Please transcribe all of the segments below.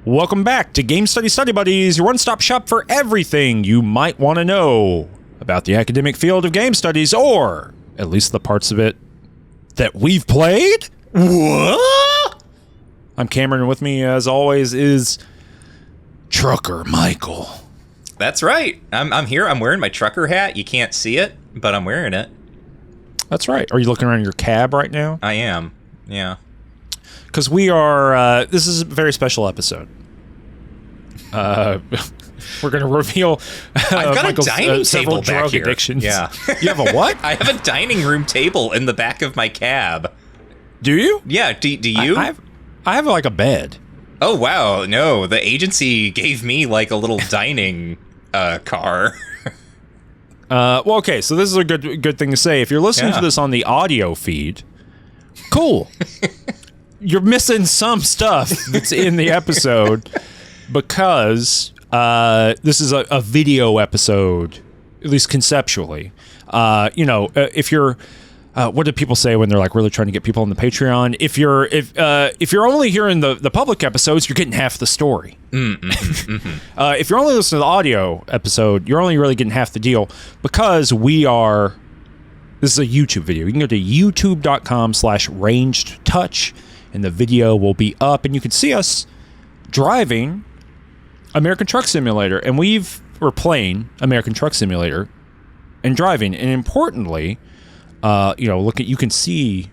Welcome back to Game Study Study Buddies, your one-stop shop for everything you might want to know about the academic field of game studies, or at least the parts of it that we've played. What? I'm Cameron, and with me, as always, is Trucker Michael. That's right. I'm here. I'm wearing my trucker hat. You can't see it, but I'm wearing it. That's right. Are you looking around your cab right now? I am. Yeah. Because we are, this is a very special episode. We're going to reveal I've got Michael's, a dining several table back drug here. addictions. Yeah. You have a what? I have a dining room table in the back of my cab. Do you? Yeah. Do you? I have like a bed. Oh, wow. No, the agency gave me like a little dining car. Well, okay, so this is a good thing to say. If you're listening to this on the audio feed, cool. You're missing some stuff that's in the episode because this is a video episode, at least conceptually. If you're, what do people say when they're like really trying to get people on the Patreon? If you're only hearing the public episodes, you're getting half the story. If you're only listening to the audio episode, you're only really getting half the deal because this is a YouTube video. You can go to youtube.com/rangedtouch and the video will be up and you can see us driving American Truck Simulator, and we're playing American Truck Simulator and driving, and importantly, you can see,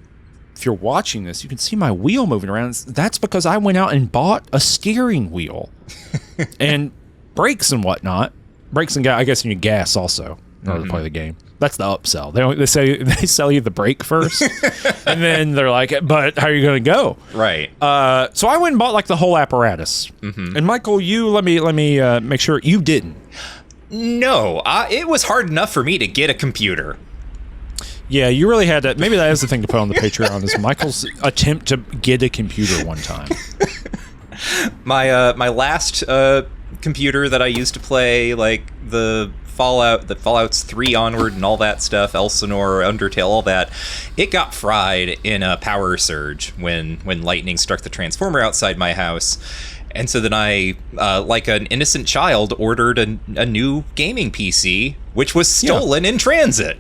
if you're watching this, you can see my wheel moving around. That's because I went out and bought a steering wheel and brakes and whatnot. Brakes and gas. I guess you need gas also in order to play the game. That's the upsell. They sell you the brake first, and then they're like, "But how are you going to go?" Right. So I went and bought like the whole apparatus. And Michael, you let me make sure you didn't. No, it was hard enough for me to get a computer. Yeah, you really had to. Maybe that is the thing to put on the Patreon, is Michael's attempt to get a computer one time. My last computer that I used to play like the Fallout's 3 onward and all that stuff, Elsinore, Undertale, all that, it got fried in a power surge when lightning struck the transformer outside my house. And so then I, like an innocent child, ordered a new gaming PC, which was stolen in transit.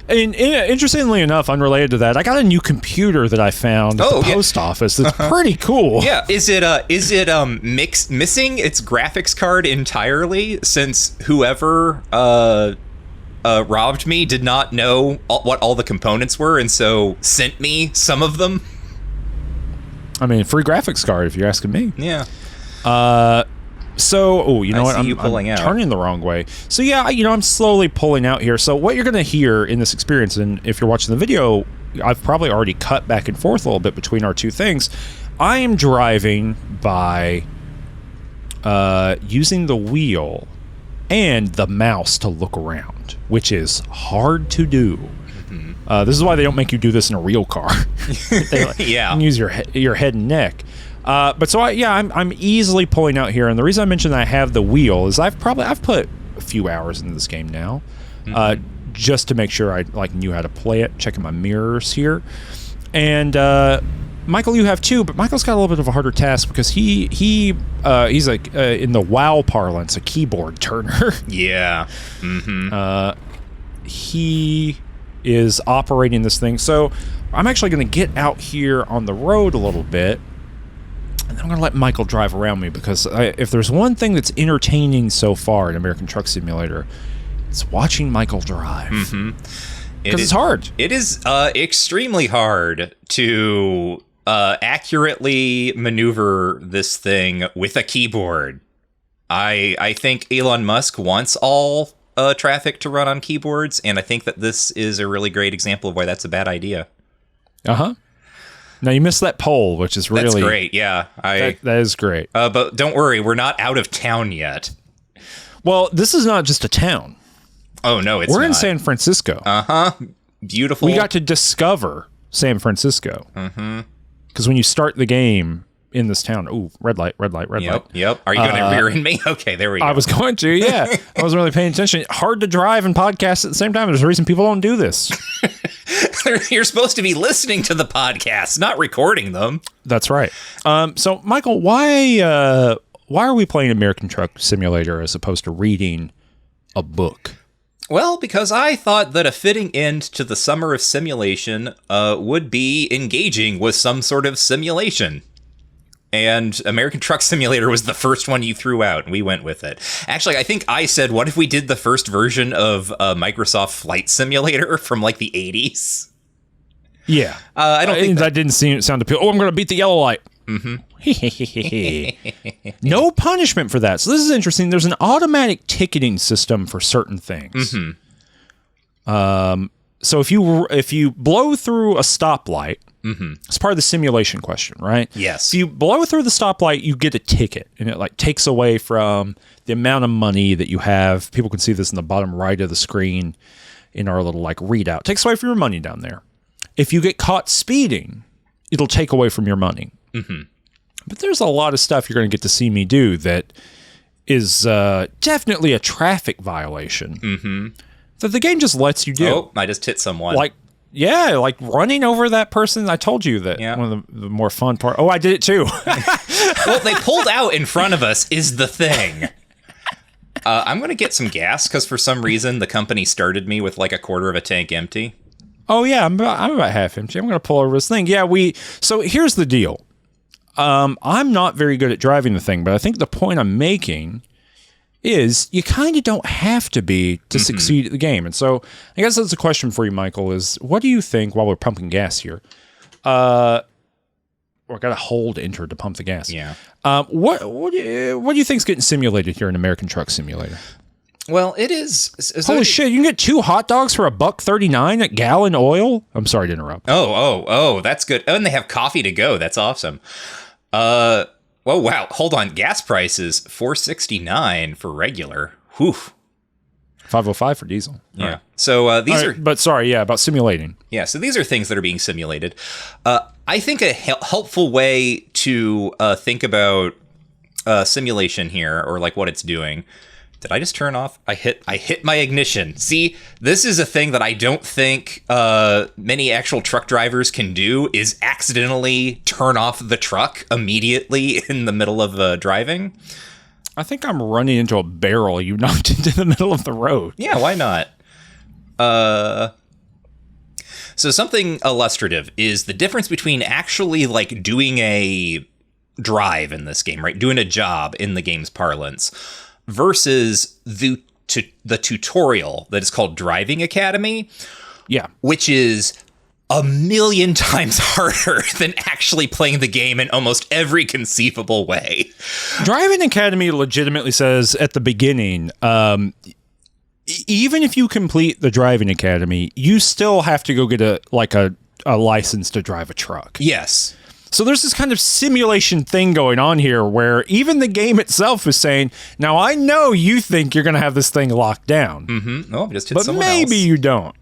And interestingly enough, unrelated to that, I got a new computer that I found at the post office. That's pretty cool. Yeah, is it missing its graphics card entirely, since whoever robbed me did not know what all the components were, and so sent me some of them? I mean, free graphics card if you're asking me. Yeah. So, you know what? I'm turning the wrong way. So, yeah, I'm slowly pulling out here. So, what you're going to hear in this experience, and if you're watching the video, I've probably already cut back and forth a little bit between our two things. I am driving by using the wheel and the mouse to look around, which is hard to do. This is why they don't make you do this in a real car. You can use your head and neck. I'm easily pulling out here, and the reason I mentioned that I have the wheel is I've put a few hours into this game now, just to make sure I knew how to play it. Checking my mirrors here, and Michael, you have too, but Michael's got a little bit of a harder task because he's like in the WoW parlance, a keyboard turner. Yeah. He is operating this thing, so I'm actually going to get out here on the road a little bit. And I'm going to let Michael drive around me because if there's one thing that's entertaining so far in American Truck Simulator, it's watching Michael drive. Because it's hard. It is extremely hard to accurately maneuver this thing with a keyboard. I think Elon Musk wants all traffic to run on keyboards, and I think that this is a really great example of why that's a bad idea. Now, you missed that poll, which is really... That's great, yeah. That is great. But don't worry, we're not out of town yet. Well, this is not just a town. Oh, no, it's not. We're in San Francisco. Beautiful. We got to discover San Francisco. Because when you start the game in this town... Ooh, red light. Yep. Are you going to rear in me? Okay, there we go. I was going to, yeah. I wasn't really paying attention. Hard to drive and podcast at the same time. There's a reason people don't do this. You're supposed to be listening to the podcast, not recording them. That's right. So, Michael, why are we playing American Truck Simulator as opposed to reading a book? Well, because I thought that a fitting end to the summer of simulation would be engaging with some sort of simulation. And American Truck Simulator was the first one you threw out, and we went with it. Actually, I think I said, what if we did the first version of Microsoft Flight Simulator from, like, the 80s? Yeah. I don't think that didn't sound appealing. Oh, I'm going to beat the yellow light. Mm-hmm. No punishment for that. So this is interesting. There's an automatic ticketing system for certain things. Mm-hmm. So if you blow through a stoplight, mm-hmm. it's part of the simulation question, right? Yes. If you blow through the stoplight, you get a ticket, and it like takes away from the amount of money that you have. People can see this in the bottom right of the screen in our little like readout. It takes away from your money down there. If you get caught speeding, it'll take away from your money. Mm-hmm. But there's a lot of stuff you're going to get to see me do that is definitely a traffic violation mm-hmm. that the game just lets you do. Oh, I just hit someone. Like running over that person. I told you that one of the more fun part. Oh, I did it too. Well, they pulled out in front of us is the thing. I'm going to get some gas because for some reason the company started me with like a quarter of a tank empty. Oh, yeah, I'm about half empty. I'm going to pull over this thing. Yeah, so here's the deal. I'm not very good at driving the thing, but I think the point I'm making is you kind of don't have to be to mm-hmm. succeed at the game. And so I guess that's a question for you, Michael, is what do you think while we're pumping gas here? I got to hold enter to pump the gas. Yeah. What do you think's getting simulated here in American Truck Simulator? Well, it is. Holy shit! You can get 2 hot dogs for $1.39 at Gallon Oil. I'm sorry to interrupt. Oh, that's good. Oh, and they have coffee to go. That's awesome. Oh wow! Hold on. Gas prices $4.69 for regular. Whew. $5.05 for diesel. Yeah. Right. So these are. But sorry, yeah, about simulating. Yeah. So these are things that are being simulated. I think a helpful way to think about simulation here, or like what it's doing. Did I just turn off? I hit my ignition. See, this is a thing that I don't think many actual truck drivers can do, is accidentally turn off the truck immediately in the middle of driving. I think I'm running into a barrel you knocked into the middle of the road. Yeah, why not? So something illustrative is the difference between actually like doing a drive in this game, right? Doing a job in the game's parlance, versus the tutorial that is called Driving Academy. Yeah. Which is 1,000,000 times harder than actually playing the game in almost every conceivable way. Driving Academy legitimately says at the beginning, even if you complete the Driving Academy, you still have to go get a license to drive a truck. Yes. So there's this kind of simulation thing going on here where even the game itself is saying, now I know you think you're going to have this thing locked down. Mm-hmm. Oh, just hit but someone maybe else. You don't.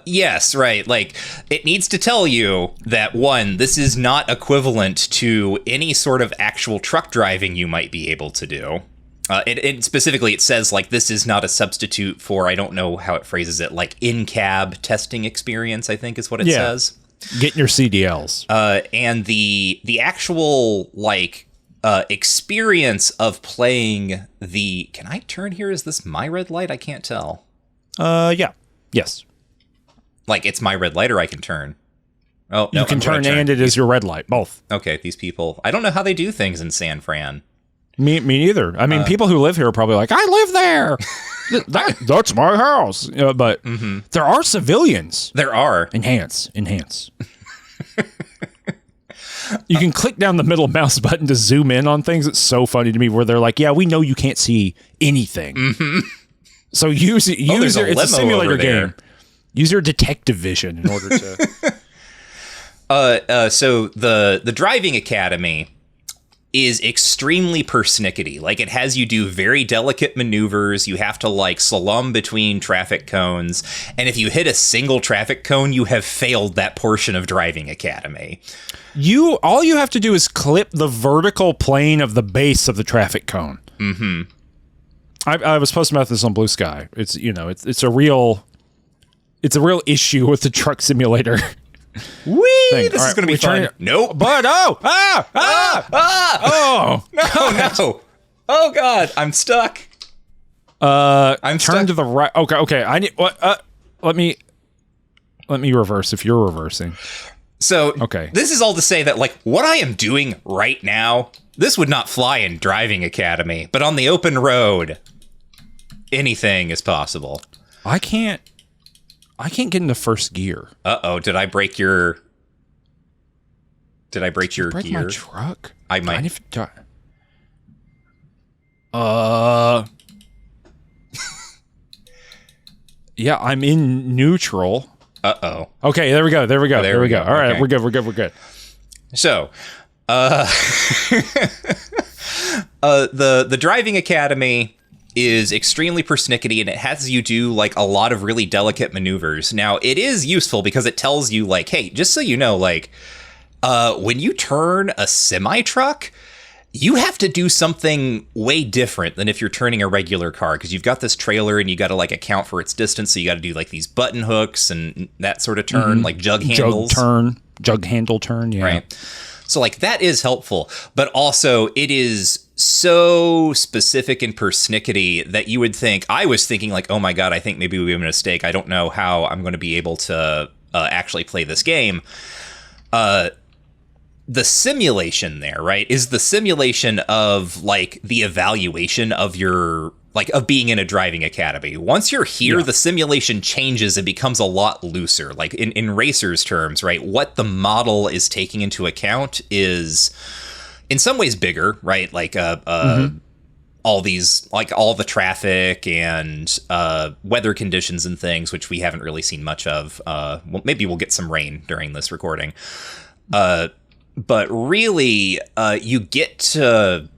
Yes, right. Like, it needs to tell you that, one, this is not equivalent to any sort of actual truck driving you might be able to do. It specifically, it says, like, this is not a substitute for, I don't know how it phrases it, like, in-cab testing experience, I think is what it says. Getting your CDLs. And the actual, like, experience of playing the... Can I turn here? Is this my red light? I can't tell. Yeah. Yes. Like, it's my red light or I can turn? Oh, no, you can turn and it is your red light. Both. Okay, these people... I don't know how they do things in San Fran. Me neither. I mean, people who live here are probably like, I live there. That's my house. But there are civilians. There are. Enhance. You can click down the middle mouse button to zoom in on things. It's so funny to me where they're like, yeah, we know you can't see anything. Mm-hmm. So use it's a simulator game. Use your detective vision in order to... So the Driving Academy is extremely persnickety. Like, it has you do very delicate maneuvers. You have to, like, slalom between traffic cones. And if you hit a single traffic cone, you have failed that portion of Driving Academy. All you have to do is clip the vertical plane of the base of the traffic cone. Mm-hmm. I was posting about this on Blue Sky. It's a real... It's a real issue with the truck simulator. Whee! Thing. This All is going to be fun. Nope. But oh No. Oh God, I'm stuck. I'm turn to the right. Okay. I need what? Let me reverse if you're reversing. So okay, this is all to say that like what I am doing right now, this would not fly in Driving Academy, but on the open road, anything is possible. I can't get into first gear. Uh-oh, did I break your gear? My truck? I might. Yeah, I'm in neutral. Uh-oh. Okay, there we go. All right, Okay. we're good. So, the Driving Academy is extremely persnickety, and it has you do like a lot of really delicate maneuvers. Now, it is useful because it tells you like, hey, just so you know, like, when you turn a semi-truck, you have to do something way different than if you're turning a regular car, because you've got this trailer and you got to like account for its distance. So you got to do like these button hooks and that sort of turn, like jug handles. Jug handle turn, yeah. Right. So like that is helpful, but also it is so specific and persnickety that you would think, I was thinking like, oh my God, I think maybe we made a mistake. I don't know how I'm going to be able to actually play this game. The simulation there, right, is the simulation of like the evaluation of your like of being in a driving academy. Once you're here, the simulation changes and becomes a lot looser. Like in racers terms, right, what the model is taking into account is in some ways bigger, right? Like all these, like all the traffic and weather conditions and things, which we haven't really seen much of. Well, maybe we'll get some rain during this recording. But really, you get to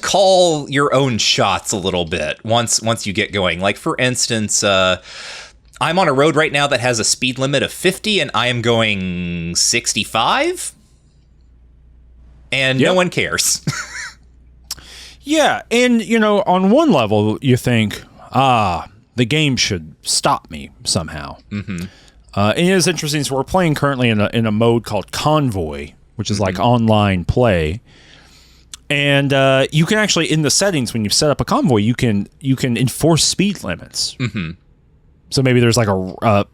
call your own shots a little bit once you get going. Like for instance, I'm on a road right now that has a speed limit of 50, and I am going 65, and no one cares. Yeah, and you know, on one level, you think, the game should stop me somehow. Mm-hmm. And it is interesting. So we're playing currently in a mode called Convoy, which is like online play. And you can actually, in the settings, when you set up a convoy, you can enforce speed limits. Mm-hmm. So maybe there's like a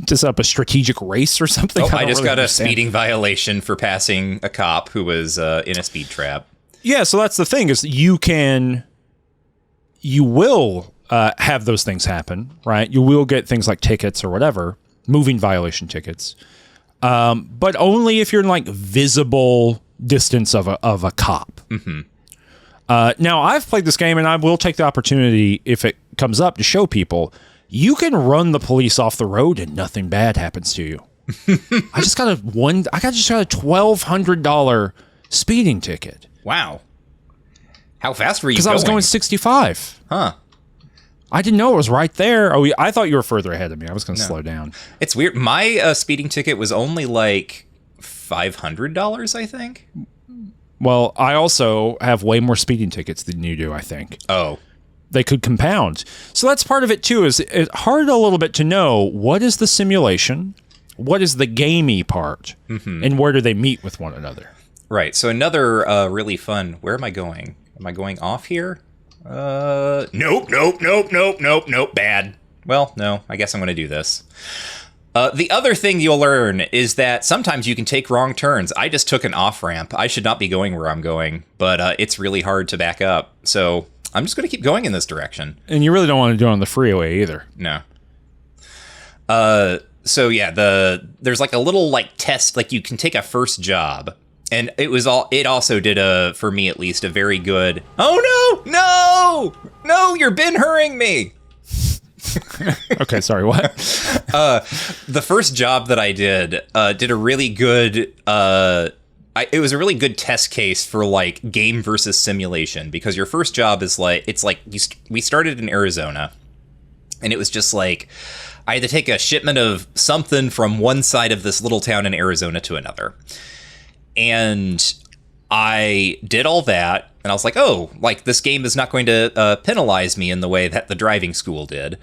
to set up a strategic race or something. Oh, I just got a speeding violation for passing a cop who was in a speed trap. Yeah, so that's the thing is you will have those things happen, right? You will get things like tickets or whatever, moving violation tickets, but only if you're in like visible distance of a cop. Mm-hmm. Now, I've played this game, and I will take the opportunity if it comes up to show people you can run the police off the road and nothing bad happens to you. I just got a $1,200 speeding ticket. Wow. How fast were you going? Because I was going 65. Huh. I didn't know it was right there. Oh, I thought you were further ahead of me. I was going to slow down. It's weird. My speeding ticket was only like $500, I think. Well, I also have way more speeding tickets than you do, I think. Oh. They could compound. So that's part of it, too, is it's hard a little bit to know what is the simulation, what is the gamey part, and where do they meet with one another. Right. So another really fun... Where am I going? Am I going off here? Nope. Bad. Well, no, I guess I'm going to do this. The other thing you'll learn is that sometimes you can take wrong turns. I just took an off-ramp. I should not be going where I'm going, but it's really hard to back up. So I'm just going to keep going in this direction. And you really don't want to do it on the freeway either. No. So yeah, there's like a little like test, like you can take a first job. And it also did for me at least, a very good, oh no, you're Ben-Hurring me. Okay, sorry, what? The first job that I did a really good, it was a really good test case for like game versus simulation, because your first job is like, it's like, we started in Arizona, and it was just like, I had to take a shipment of something from one side of this little town in Arizona to another. And I did all that, and I was like, oh, like this game is not going to penalize me in the way that the driving school did.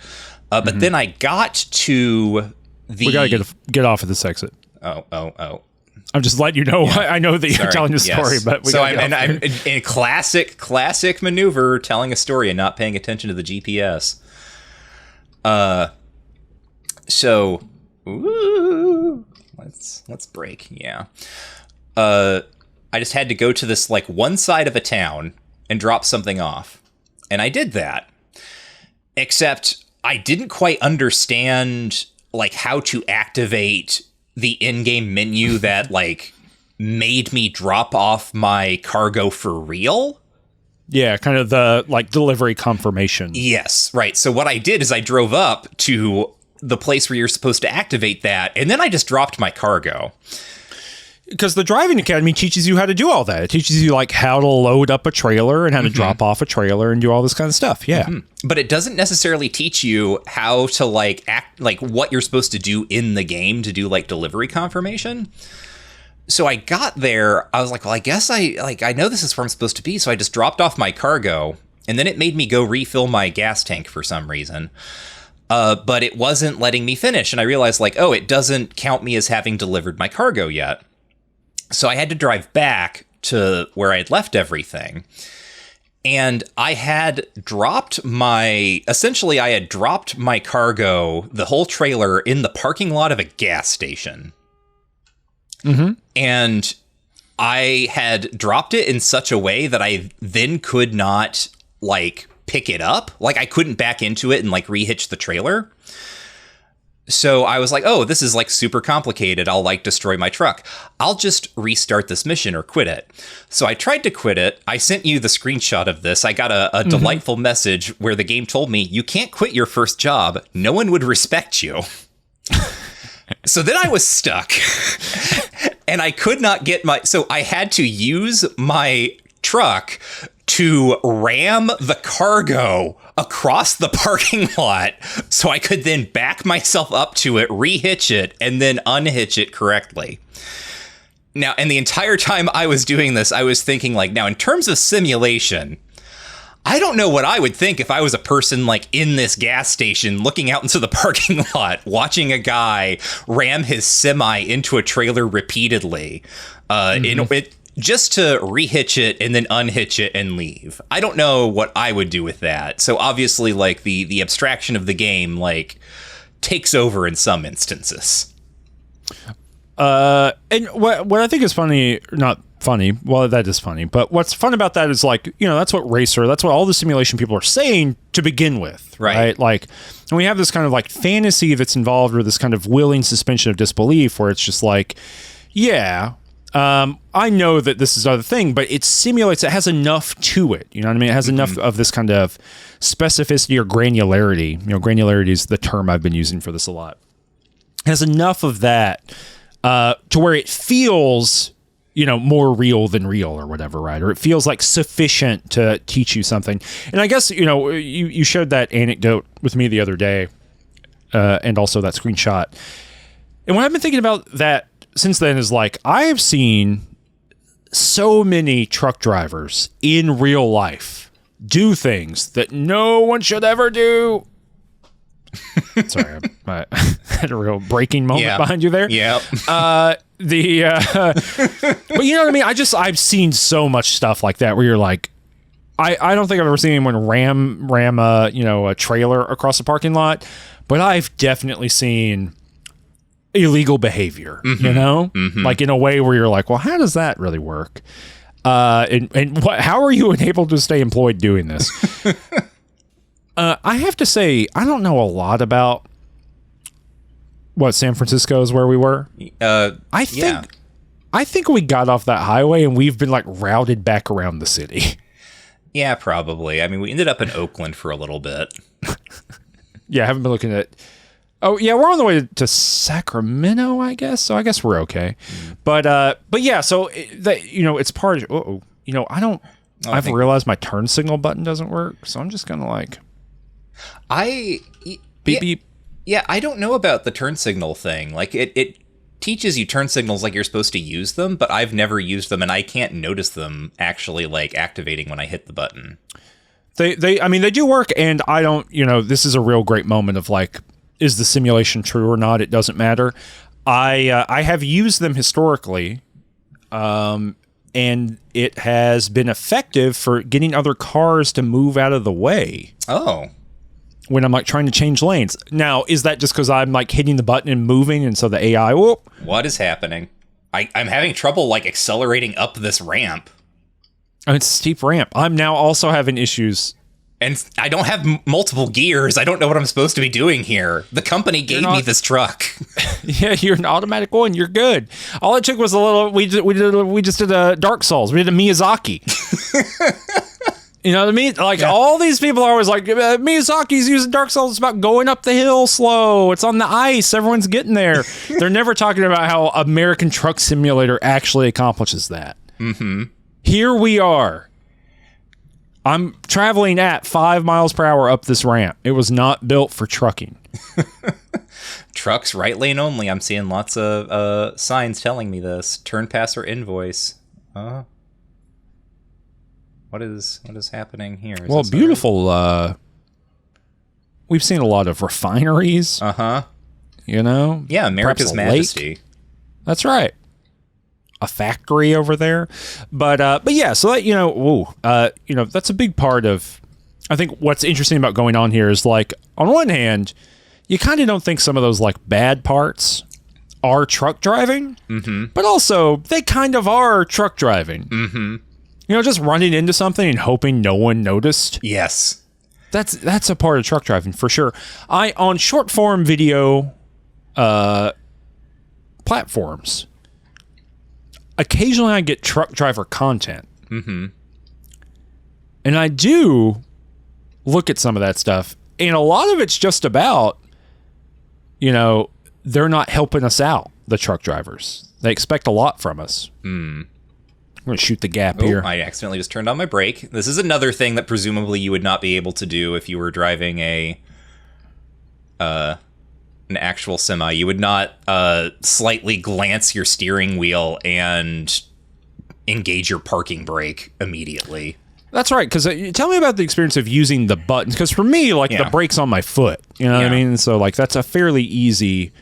But then I got to the... We gotta get off of this exit. Oh. I'm just letting you know. Yeah. I know that you're telling the story, but I'm in classic maneuver, telling a story and not paying attention to the GPS. So, let's break. Yeah. I just had to go to this like one side of a town and drop something off, and I did that. Except I didn't quite understand like how to activate the in-game menu that like made me drop off my cargo for real. Yeah, kind of the like delivery confirmation. Yes, right. So what I did is I drove up to the place where you're supposed to activate that, and then I just dropped my cargo. Because the driving academy teaches you how to do all that. It teaches you like how to load up a trailer and how to drop off a trailer and do all this kind of stuff. Yeah. But it doesn't necessarily teach you how to like act, like what you're supposed to do in the game to do like delivery confirmation. So I got there, I was like, well, I guess I know this is where I'm supposed to be. So I just dropped off my cargo, and then it made me go refill my gas tank for some reason. But it wasn't letting me finish. And I realized like, oh, it doesn't count me as having delivered my cargo yet. So I had to drive back to where I had left everything. And I had dropped my cargo, the whole trailer, in the parking lot of a gas station. And I had dropped it in such a way that I then could not like pick it up. Like I couldn't back into it and like rehitch the trailer. So I was like, oh, this is like super complicated. I'll like destroy my truck. I'll just restart this mission or quit it. So I tried to quit it. I sent you the screenshot of this. I got a delightful message where the game told me, you can't quit your first job. No one would respect you. So then I was stuck and I could not get so I had to use my truck to ram the cargo across the parking lot so I could then back myself up to it, rehitch it, and then unhitch it correctly. Now, and the entire time I was doing this, I was thinking like, now in terms of simulation, I don't know what I would think if I was a person like in this gas station looking out into the parking lot, watching a guy ram his semi into a trailer repeatedly, just to rehitch it and then unhitch it and leave. I don't know what I would do with that. So obviously, like the abstraction of the game, like takes over in some instances. And what I think is funny, not funny, well, that is funny, but what's fun about that is like, you know, that's what all the simulation people are saying to begin with, right? Like, and we have this kind of like fantasy that's involved, or this kind of willing suspension of disbelief where it's just like, yeah, I know that this is other thing, but it simulates, it has enough to it. You know what I mean? It has enough of this kind of specificity or granularity. You know, granularity is the term I've been using for this a lot. It has enough of that to where it feels, you know, more real than real or whatever, right? Or it feels like sufficient to teach you something. And I guess, you know, you shared that anecdote with me the other day, and also that screenshot. And what I've been thinking about that since then is like, I have seen so many truck drivers in real life do things that no one should ever do. Sorry, I had a real breaking moment behind you there. Yeah. But you know what I mean? I've seen so much stuff like that where you're like, I don't think I've ever seen anyone ram a trailer across a parking lot, but I've definitely seen illegal behavior, you know, like in a way where you're like, well, how does that really work? How are you able to stay employed doing this? I have to say, I don't know a lot about what San Francisco is where we were. I think we got off that highway and we've been like routed back around the city. Yeah, probably. I mean, we ended up in Oakland for a little bit. Yeah, I haven't been looking at. Oh yeah, we're on the way to Sacramento, I guess. So I guess we're okay. But yeah, so that, you know, it's part of. You know, I've realized my turn signal button doesn't work, so I'm just gonna like. Beep beep. Yeah, I don't know about the turn signal thing. Like it teaches you turn signals like you're supposed to use them, but I've never used them, and I can't notice them actually like activating when I hit the button. I mean, they do work, and I don't, this is a real great moment of like, is the simulation true or not? It doesn't matter. I have used them historically, and it has been effective for getting other cars to move out of the way. Oh. When I'm like trying to change lanes. Now, is that just because I'm like hitting the button and moving, and so the AI will? What is happening? I'm having trouble like accelerating up this ramp. Oh, it's a steep ramp. I'm now also having issues. And I don't have multiple gears. I don't know what I'm supposed to be doing here. The company gave me this truck. Yeah, you're an automatic one. You're good. All it took was a little. We just did a Dark Souls. We did a Miyazaki. You know what I mean? Like all these people are always like, Miyazaki's using Dark Souls. It's about going up the hill slow. It's on the ice. Everyone's getting there. They're never talking about how American Truck Simulator actually accomplishes that. Mm-hmm. Here we are. I'm traveling at 5 miles per hour up this ramp. It was not built for trucking. Trucks, right lane only. I'm seeing lots of signs telling me this. Turn pass or invoice. What is happening here? Well, beautiful. We've seen a lot of refineries. Uh-huh. Yeah, America's Majesty. Lake. That's right. A factory over there. But yeah, so that, that's a big part of, I think what's interesting about going on here is like, on one hand, you kind of don't think some of those like bad parts are truck driving, but also they kind of are truck driving. Mm-hmm. Just running into something and hoping no one noticed. Yes. That's a part of truck driving for sure. On short form video platforms, occasionally I get truck driver content. Mm-hmm. And I do look at some of that stuff. And a lot of it's just about, they're not helping us out, the truck drivers. They expect a lot from us. Mm. I'm going to shoot the gap here. I accidentally just turned on my brake. This is another thing that presumably you would not be able to do if you were driving an actual semi. You would not slightly glance your steering wheel and engage your parking brake immediately. That's right, because tell me about the experience of using the buttons, because for me, like, the brake's on my foot, you know what I mean? So, like, that's a fairly easy,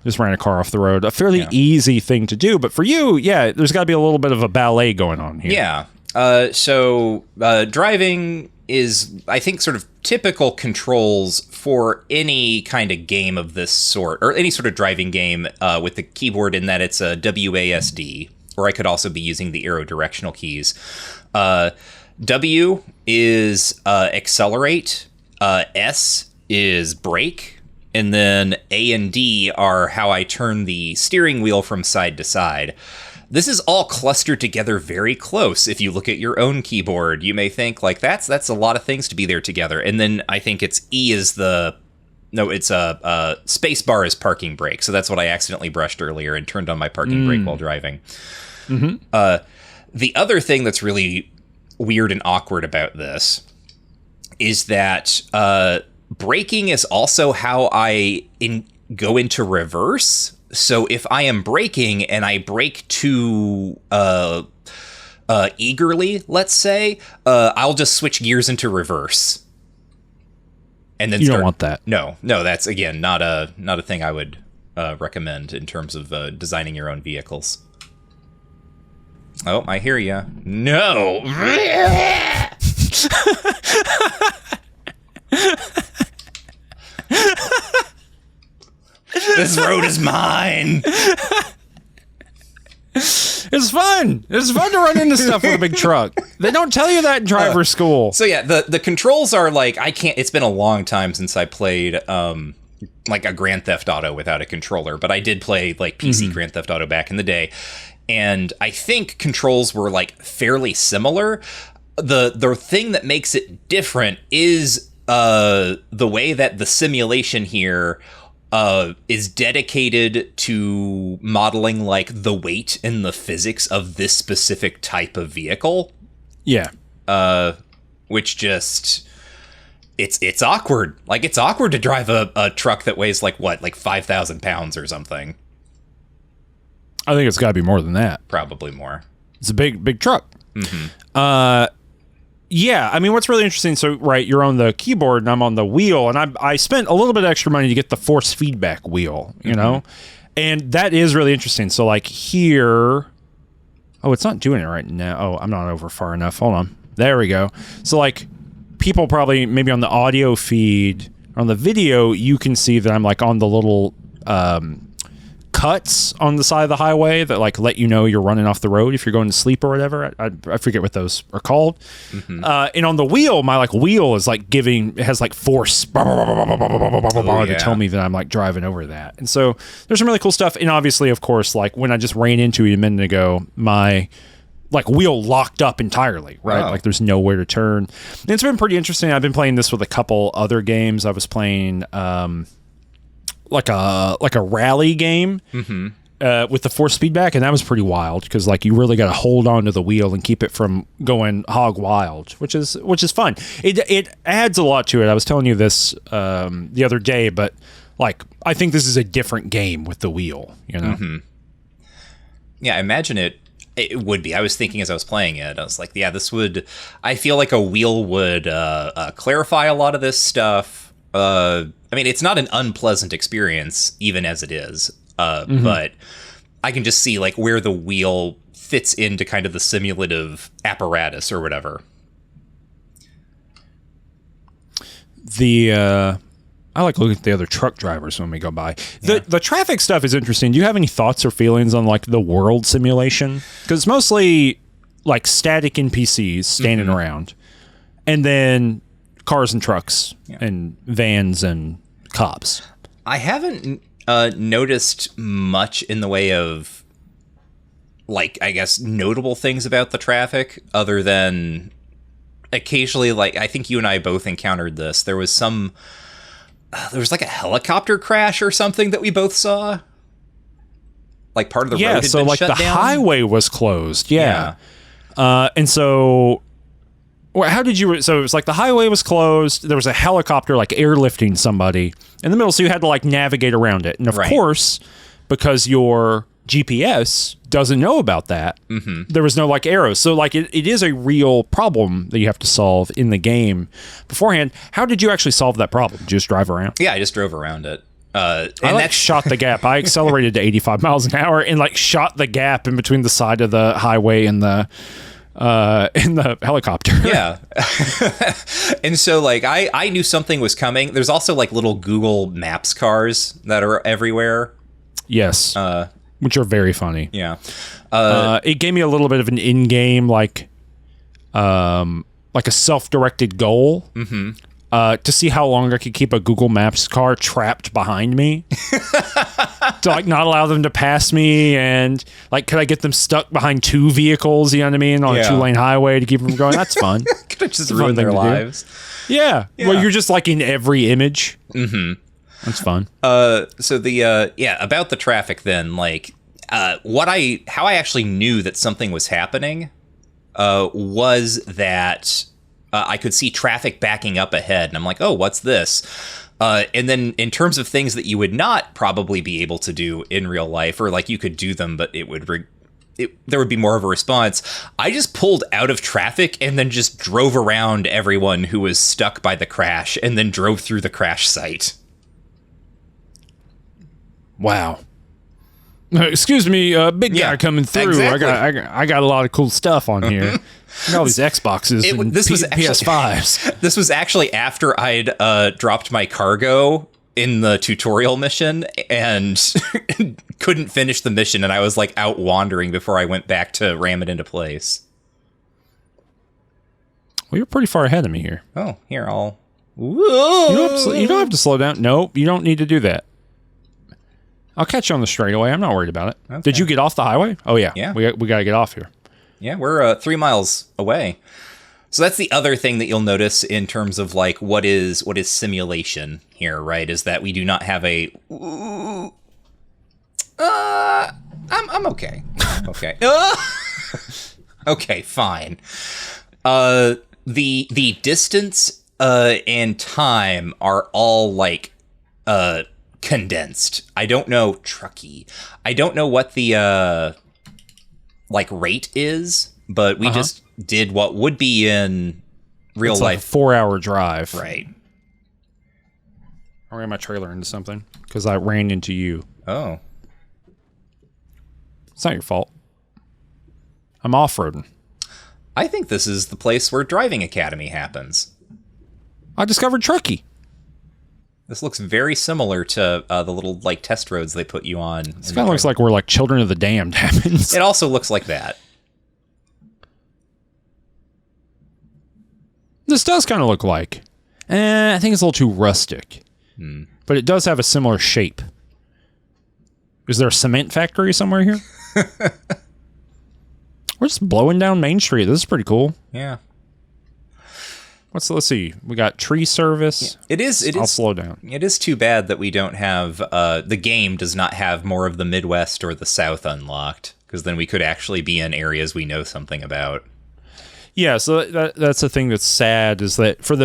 just ran a car off the road, a fairly easy thing to do, but for you, there's got to be a little bit of a ballet going on here. Yeah, so driving is, I think, sort of typical controls for any kind of game of this sort, or any sort of driving game with the keyboard, in that it's a WASD, or I could also be using the arrow directional keys. W is accelerate, S is brake, and then A and D are how I turn the steering wheel from side to side. This is all clustered together very close. If you look at your own keyboard, you may think, like, that's a lot of things to be there together. And then I think it's E is space bar is parking brake. So that's what I accidentally brushed earlier and turned on my parking brake while driving. Mm-hmm. The other thing that's really weird and awkward about this is that braking is also how I go into reverse. So if I am braking and I brake too eagerly, let's say, I'll just switch gears into reverse. And then you don't want that. No, that's, again, not a thing I would recommend in terms of designing your own vehicles. Oh, I hear ya. No. This road is mine. It's fun. It's fun to run into stuff with a big truck. They don't tell you that in driver school. So yeah, the controls are like, it's been a long time since I played like a Grand Theft Auto without a controller, but I did play like PC Grand Theft Auto back in the day. And I think controls were like fairly similar. The thing that makes it different is the way that the simulation here is dedicated to modeling like the weight and the physics of this specific type of vehicle. Yeah. Which just it's awkward. Like, it's awkward to drive a truck that weighs like 5,000 pounds or something. I think it's got to be more than that. Probably more. It's a big truck. Mm-hmm. Yeah, I mean, what's really interesting, so, right, you're on the keyboard and I'm on the wheel, and I spent a little bit of extra money to get the force feedback wheel, you know? And that is really interesting. So, like, here... Oh, it's not doing it right now. Oh, I'm not over far enough. Hold on. There we go. So, like, people probably, maybe on the audio feed, on the video, you can see that I'm, like, on the little... cuts on the side of the highway that like let you know you're running off the road if you're going to sleep or whatever. I forget what those are called. And on the wheel, my like wheel is like it has like force to tell me that I'm like driving over that. And so there's some really cool stuff. And obviously, of course, like when I just ran into it a minute ago, my like wheel locked up entirely, right? Like there's nowhere to turn. And it's been pretty interesting. I've been playing this with a couple other games. I was playing like a rally game with the force feedback, and that was pretty wild because like you really got to hold on to the wheel and keep it from going hog wild, which is fun. It adds a lot to it. I was telling you this the other day, but like I think this is a different game with the wheel, you know. Yeah, I imagine it would be. I was thinking as I was playing it, I was like, yeah, I feel like a wheel would clarify a lot of this stuff. I mean, it's not an unpleasant experience, even as it is, but I can just see like where the wheel fits into kind of the simulative apparatus or whatever. I like looking at the other truck drivers when we go by. The traffic stuff is interesting. Do you have any thoughts or feelings on like the world simulation? Because it's mostly like static NPCs standing around, and then cars and trucks and vans and cops. I haven't noticed much in the way of, like, I guess, notable things about the traffic, other than occasionally, like, I think you and I both encountered this. There was like a helicopter crash or something that we both saw. Like part of the road had been like shut down. The highway was closed. Yeah. And so... How did you... So it was like the highway was closed. There was a helicopter like airlifting somebody in the middle, so you had to like navigate around it. And of course, because your GPS doesn't know about that, there was no like arrows. So like it is a real problem that you have to solve in the game beforehand. How did you actually solve that problem? Did you just drive around? Yeah, I just drove around it. And I like shot the gap. I accelerated to 85 miles an hour and like shot the gap in between the side of the highway and the helicopter. Yeah. And so like I knew something was coming. There's also like little Google Maps cars that are everywhere. Yes. Which are very funny. Yeah. It gave me a little bit of an in-game like a self-directed goal. To see how long I could keep a Google Maps car trapped behind me. To like not allow them to pass me, and like could I get them stuck behind two vehicles, you know what I mean, on a 2-lane highway to keep them going? That's fun. Could have just ruined their lives. Yeah. Well, you're just like in every image. That's fun. So the about the traffic then, like how I actually knew that something was happening was that I could see traffic backing up ahead, and I'm like, oh, what's this? And then in terms of things that you would not probably be able to do in real life, or like you could do them, but there would be more of a response. I just pulled out of traffic and then just drove around everyone who was stuck by the crash, and then drove through the crash site. Wow. Excuse me, big guy coming through. Exactly. I got a lot of cool stuff on here. All these Xboxes and PS5s. This was actually after I'd dropped my cargo in the tutorial mission and couldn't finish the mission, and I was like out wandering before I went back to ram it into place. Well, you're pretty far ahead of me here. Oh, here, I'll... You don't have to slow down. Nope, you don't need to do that. I'll catch you on the straightaway. I'm not worried about it. Okay. Did you get off the highway? Oh, yeah. We got to get off here. Yeah, we're 3 miles away. So that's the other thing that you'll notice in terms of like what is simulation here, right? Is that we do not have a... I'm okay. Okay. Okay, fine. The distance and time are all like condensed. I don't know Trucky. I don't know what the like rate is, but we just did what would be in real It's like life. a 4-hour drive. Right. I ran my trailer into something because I ran into you. Oh. It's not your fault. I'm off-roading. I think this is the place where Driving Academy happens. I discovered Truckin. This looks very similar to the little like test roads they put you on. This kind of looks like where like Children of the Damned happens. It also looks like that. This does kind of look like. I think it's a little too rustic. But it does have a similar shape. Is there a cement factory somewhere here? We're just blowing down Main Street. This is pretty cool. Yeah. Let's see. We got tree service. Yeah. I'll slow down. It is too bad that we don't have the game does not have more of the Midwest or the South unlocked, because then we could actually be in areas we know something about. Yeah, so that's the thing that's sad is that for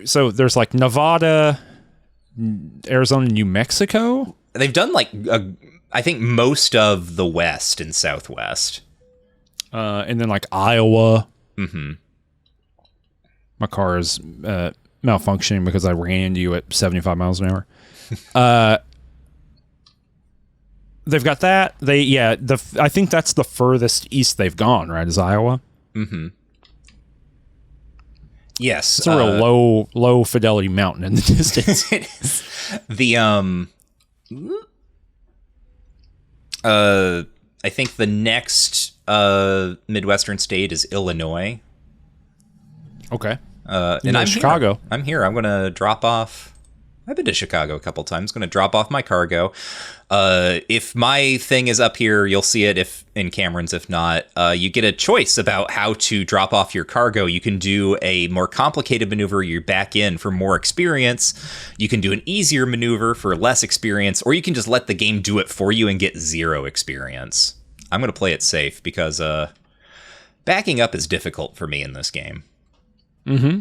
so there's like Nevada, Arizona, New Mexico. They've done like I think most of the West and Southwest. And then like Iowa. Mm-hmm. My car is malfunctioning because I ran into you at 75 miles an hour. They've got that. I think that's the furthest east they've gone, right? Is Iowa? Mm-hmm. Yes. It's a real low fidelity mountain in the distance. It is. I think the next Midwestern state is Illinois. Okay. And I'm Chicago. Here. I'm here. I'm going to drop off. I've been to Chicago a couple times. Going to drop off my cargo. If my thing is up here, you'll see it. If in Cameron's, if not, you get a choice about how to drop off your cargo. You can do a more complicated maneuver. You're back in for more experience. You can do an easier maneuver for less experience, or you can just let the game do it for you and get 0 experience. I'm going to play it safe because backing up is difficult for me in this game. Mm-hmm.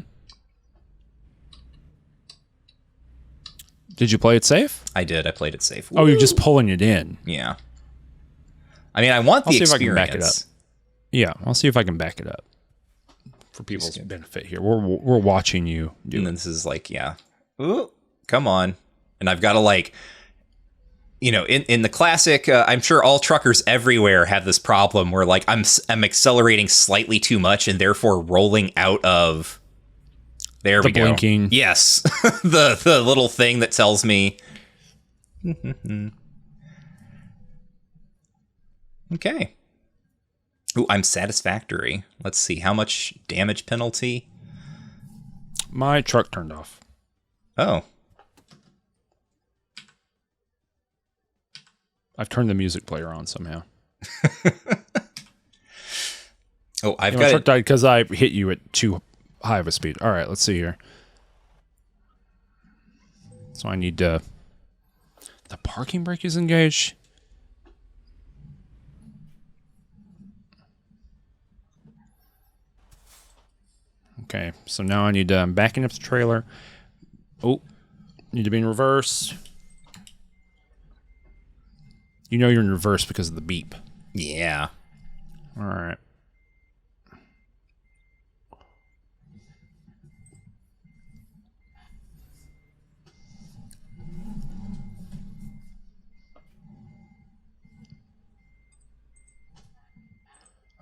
Did you play it safe? I did. I played it safe. Oh, you're just pulling it in. Yeah. I mean, I want the experience. If I can back it up. Yeah, I'll see if I can back it up for people's benefit here. We're watching you do and it. This is like, yeah. Ooh, come on. And I've got to like, in the classic, I'm sure all truckers everywhere have this problem where like I'm accelerating slightly too much and therefore rolling out of. There we go. Blinking. Yes. the little thing that tells me. Okay. Ooh, I'm satisfactory. Let's see. How much damage penalty? My truck turned off. Oh. I've turned the music player on somehow. Oh, I've my got truck died because I hit you at too high of a speed. All right, let's see here. So I need the parking brake is engaged. Okay, so now I need to, I'm backing up the trailer. Oh, need to be in reverse. You know you're in reverse because of the beep. Yeah. All right.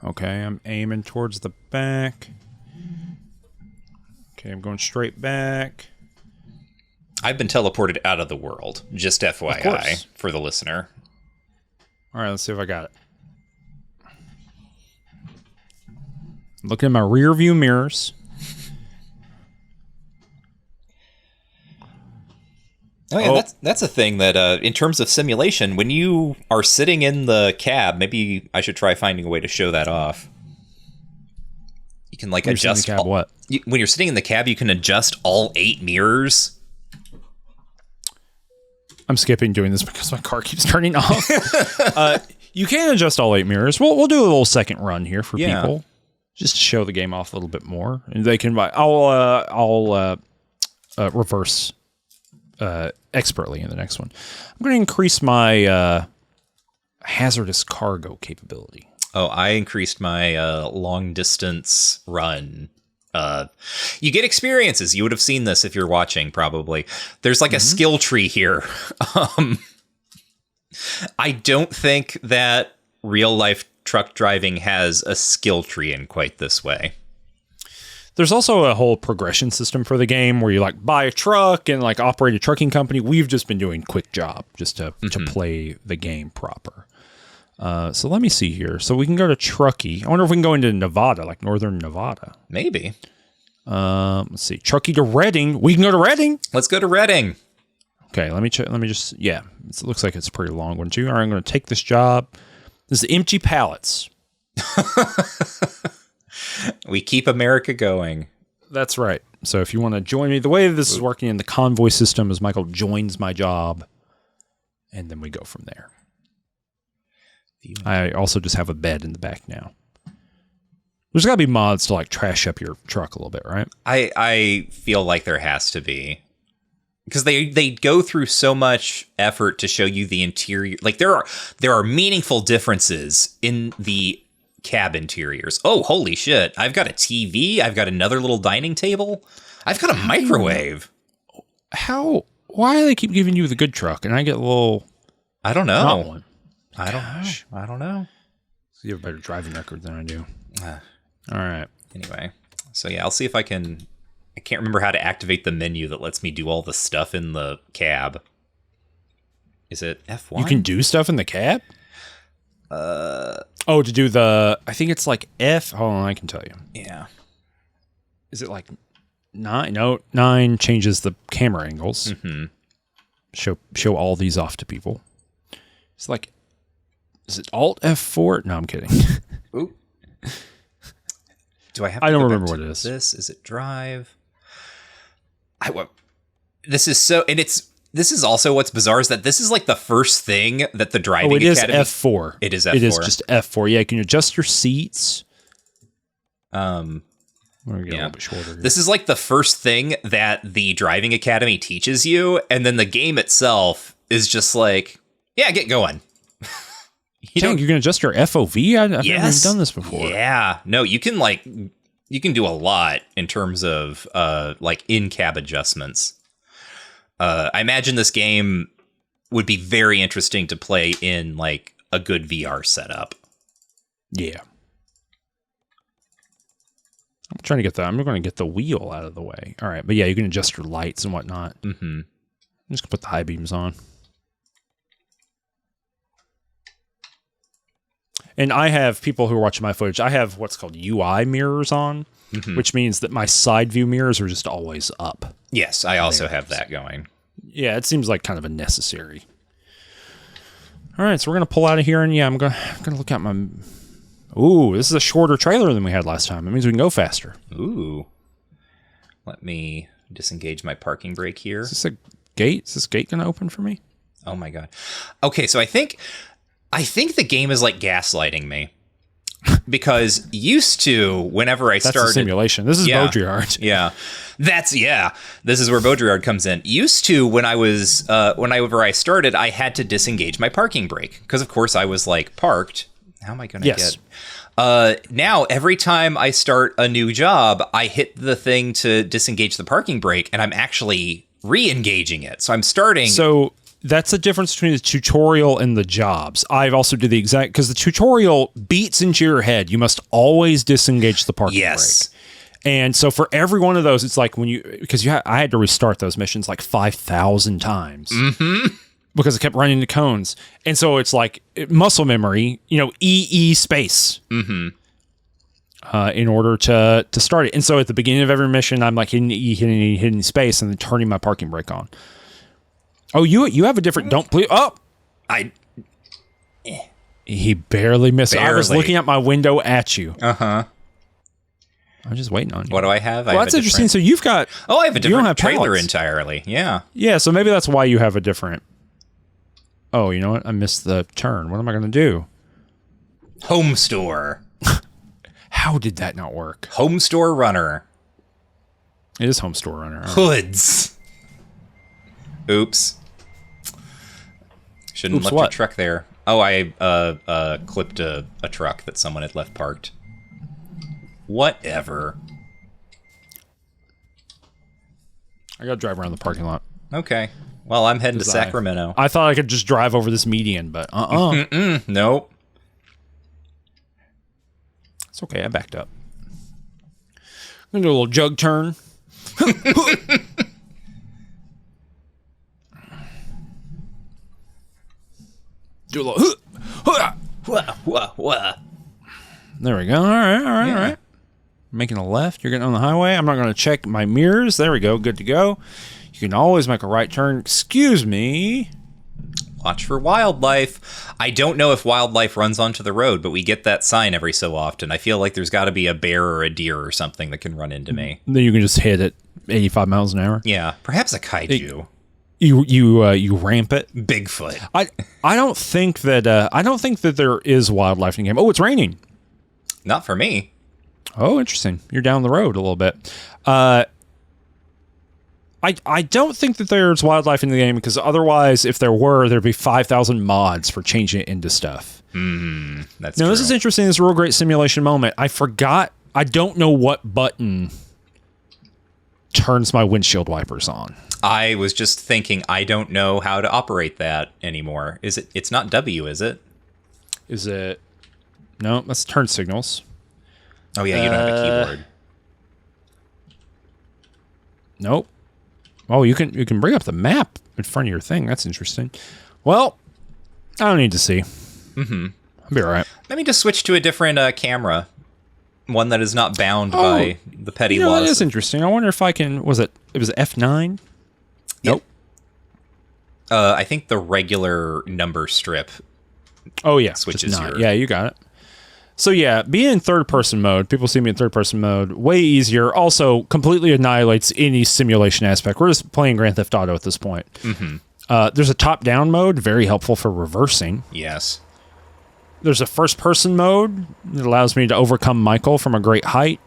Okay, I'm aiming towards the back. Okay, I'm going straight back. I've been teleported out of the world, just FYI, for the listener. All right, let's see if I got it. Looking at my rear view mirrors. Oh yeah, that's a thing that in terms of simulation, when you are sitting in the cab, maybe I should try finding a way to show that off. You can like adjust the cab, what? When you're sitting in the cab, you can adjust all 8 mirrors. I'm skipping doing this because my car keeps turning off. You can adjust all 8 mirrors. We'll do a little second run here for people, just to show the game off a little bit more, and they can. I'll reverse expertly in the next one. I'm going to increase my hazardous cargo capability. Oh, I increased my long distance run You get experiences. You would have seen this if you're watching, probably. There's like a skill tree here. I don't think that real life truck driving has a skill tree in quite this way. There's also a whole progression system for the game where you like buy a truck and like operate a trucking company. We've just been doing quick job just to play the game proper. So let me see here. So we can go to Truckee. I wonder if we can go into Nevada, like northern Nevada. Maybe. Let's see. Truckee to Redding. We can go to Redding. Let's go to Redding. Okay, let me check. Let me just, yeah. It looks like it's a pretty long one too. All right, I'm going to take this job. This is empty pallets. We keep America going. That's right. So if you want to join me, the way this is working in the convoy system is Michael joins my job, and then we go from there. I also just have a bed in the back now. There's got to be mods to like trash up your truck a little bit, right? I feel like there has to be. Because they go through so much effort to show you the interior. Like there are meaningful differences in the cab interiors. Oh, holy shit. I've got a TV. I've got another little dining table. I've got a microwave. Why do they keep giving you the good truck and I get a little... I don't know. Not one. I don't know. So you have a better driving record than I do. All right. Anyway. So yeah, I'll see if I can't remember how to activate the menu that lets me do all the stuff in the cab. Is it F1? You can do stuff in the cab? To do the... I think it's like F... Hold on, I can tell you. Yeah. Is it like 9? No, 9 changes the camera angles. Mm-hmm. Show all these off to people. It's like... Is it Alt F4? No, I'm kidding. Ooh. Do I have? I don't remember what it is. Is it drive? This is so, and this is also what's bizarre is that this is like the first thing that the driving academy. Is F4. It is F4. It is just F4. Yeah, you can adjust your seats. We're gonna get a little bit shorter here. This is like the first thing that the driving academy teaches you, and then the game itself is just like, yeah, get going. You can adjust your FOV? I've never even done this before. Yeah. No, you can do a lot in terms of like in-cab adjustments. I imagine this game would be very interesting to play in like a good VR setup. Yeah. I'm going to get the wheel out of the way. All right. But yeah, you can adjust your lights and whatnot. Mm-hmm. I'm just going to put the high beams on. And I have people who are watching my footage. I have what's called UI mirrors on, which means that my side view mirrors are just always up. Yes, I also have that going. Yeah, it seems like kind of a necessary. All right, so we're going to pull out of here, and yeah, I'm going to look at my... Ooh, this is a shorter trailer than we had last time. It means we can go faster. Ooh. Let me disengage my parking brake here. Is this a gate? Is this gate going to open for me? Oh my god. Okay, so I think the game is like gaslighting me. Because used to, whenever I started... That's a simulation. This is Baudrillard. Yeah. This is where Baudrillard comes in. Used to, whenever I started, I had to disengage my parking brake. Because, of course, I was, like, parked. How am I going to get... now, every time I start a new job, I hit the thing to disengage the parking brake, and I'm actually re-engaging it. So I'm starting... So... That's the difference between the tutorial and the jobs. I've also did the exact... Because the tutorial beats into your head. You must always disengage the parking brake. And so for every one of those, it's like when you... Because I had to restart those missions like 5,000 times. Mm-hmm. Because I kept running into cones. And so it's like muscle memory, EE space. Mm-hmm. In order to start it. And so at the beginning of every mission, I'm like hitting E, hitting E, hitting space, and then turning my parking brake on. Oh, you have a different... Don't please... Oh! He barely missed. I was looking out my window at you. Uh-huh. I'm just waiting on you. What do I have? Well, that's interesting. So you've got... Oh, I have a different trailer entirely. Yeah. Yeah, so maybe that's why you have a different... Oh, you know what? I missed the turn. What am I going to do? Home store. How did that not work? Home store runner. It is home store runner. Hoods. Oops. Shouldn't have left your truck there. Oh, I clipped a truck that someone had left parked. Whatever. I gotta drive around the parking lot. Okay. Well, I'm heading to Sacramento. I thought I could just drive over this median, but Nope. It's okay. I backed up. I'm gonna do a little jug turn. Do a little. There we go. All right. Making a left. You're getting on the highway. I'm not going to check my mirrors. There we go. Good to go. You can always make a right turn. Excuse me. Watch for wildlife. I don't know if wildlife runs onto the road, but we get that sign every so often. I feel like there's got to be a bear or a deer or something that can run into me. Then you can just hit it 85 miles an hour. Yeah, perhaps a kaiju. You ramp it. Bigfoot. I don't think that there is wildlife in the game. Oh, it's raining. Not for me. Oh, interesting. You're down the road a little bit. I don't think that there's wildlife in the game because otherwise, if there were, there'd be 5,000 mods for changing it into stuff. That's now, true. This is interesting. This is a real great simulation moment. I forgot. I don't know what button turns my windshield wipers on. I was just thinking, I don't know how to operate that anymore. Is it? It's not W, is it? Is it? No, that's turn signals. Oh yeah, you don't have a keyboard. Nope. Oh, you can bring up the map in front of your thing. That's interesting. Well, I don't need to see. I'll be all right. Let me just switch to a different camera. One that is not bound by the petty laws. That is interesting. I wonder if I can... It was F9? Nope. I think the regular number strip. Oh, yeah. Switches your... Yeah, you got it. So, yeah, being in third-person mode, people see me in third-person mode, way easier. Also, completely annihilates any simulation aspect. We're just playing Grand Theft Auto at this point. There's a top-down mode, very helpful for reversing. Yes. There's a first-person mode that allows me to overcome Michael from a great height.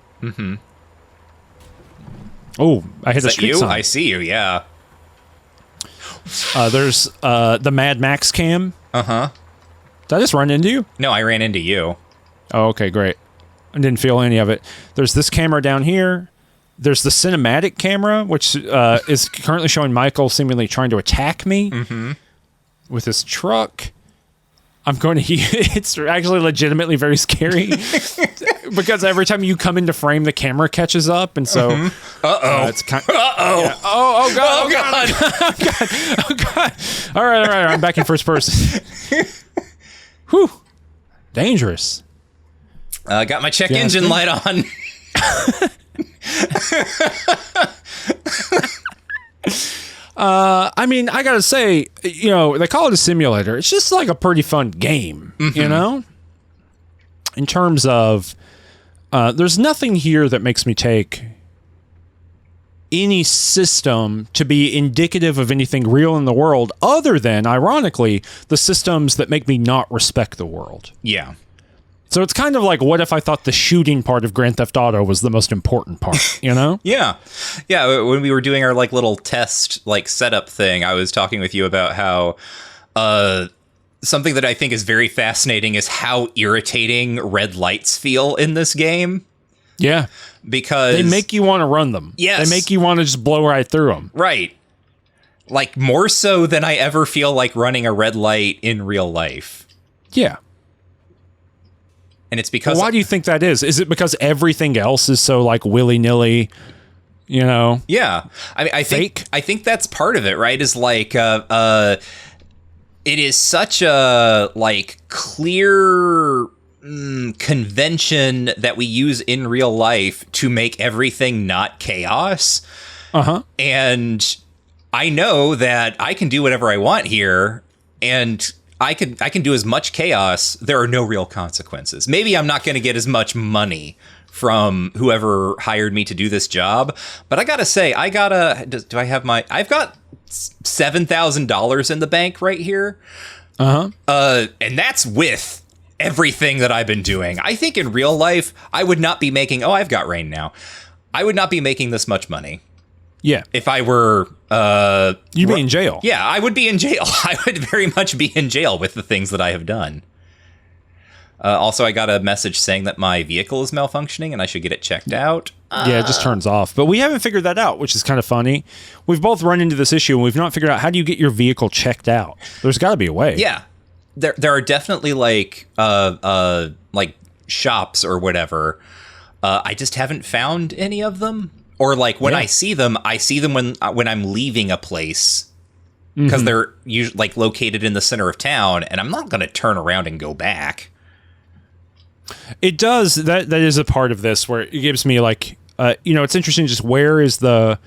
Oh, I hit a street sign. I see you, yeah. There's the Mad Max cam. Did I just run into you? No, I ran into you. Oh, okay, great. I didn't feel any of it. There's this camera down here. There's the cinematic camera, which is currently showing Michael seemingly trying to attack me with his truck. I'm going to... It's actually legitimately very scary because every time you come into frame, the camera catches up, and so... it's kind... Yeah. Oh, God. Oh, God. Oh, God. All right. I'm back in first person. Whew. Dangerous. Got my check engine light on. I mean, I gotta say, they call it a simulator. It's just like a pretty fun game, in terms of, there's nothing here that makes me take any system to be indicative of anything real in the world other than, ironically, the systems that make me not respect the world. Yeah. So it's kind of like, what if I thought the shooting part of Grand Theft Auto was the most important part, Yeah. Yeah. When we were doing our little test setup thing, I was talking with you about how something that I think is very fascinating is how irritating red lights feel in this game. Yeah. Because they make you want to run them. Yes. They make you want to just blow right through them. Right. More so than I ever feel like running a red light in real life. Yeah. And it's because... Well, why do you think that is? Is it because everything else is so willy-nilly, Yeah. I think that's part of it, right? Is it is such a clear convention that we use in real life to make everything not chaos. And I know that I can do whatever I want here, and I can do as much chaos. There are no real consequences. Maybe I'm not going to get as much money from whoever hired me to do this job, but I gotta say, I've got $7,000 in the bank right here. And that's with everything that I've been doing. I think in real life, I would not be making... Oh, I've got rain now. I would not be making this much money. Yeah. If I were... You'd be in jail. Yeah, I would be in jail. I would very much be in jail with the things that I have done. Also, I got a message saying that my vehicle is malfunctioning and I should get it checked out. Yeah, it just turns off. But we haven't figured that out, which is kind of funny. We've both run into this issue, and we've not figured out how do you get your vehicle checked out. There's got to be a way. Yeah, there are definitely like shops or whatever. I just haven't found any of them. Or like when I see them when I'm leaving a place. Because they're usually like located in the center of town, and I'm not going to turn around and go back. It does. That is a part of this where it gives me like, it's interesting. Just where's the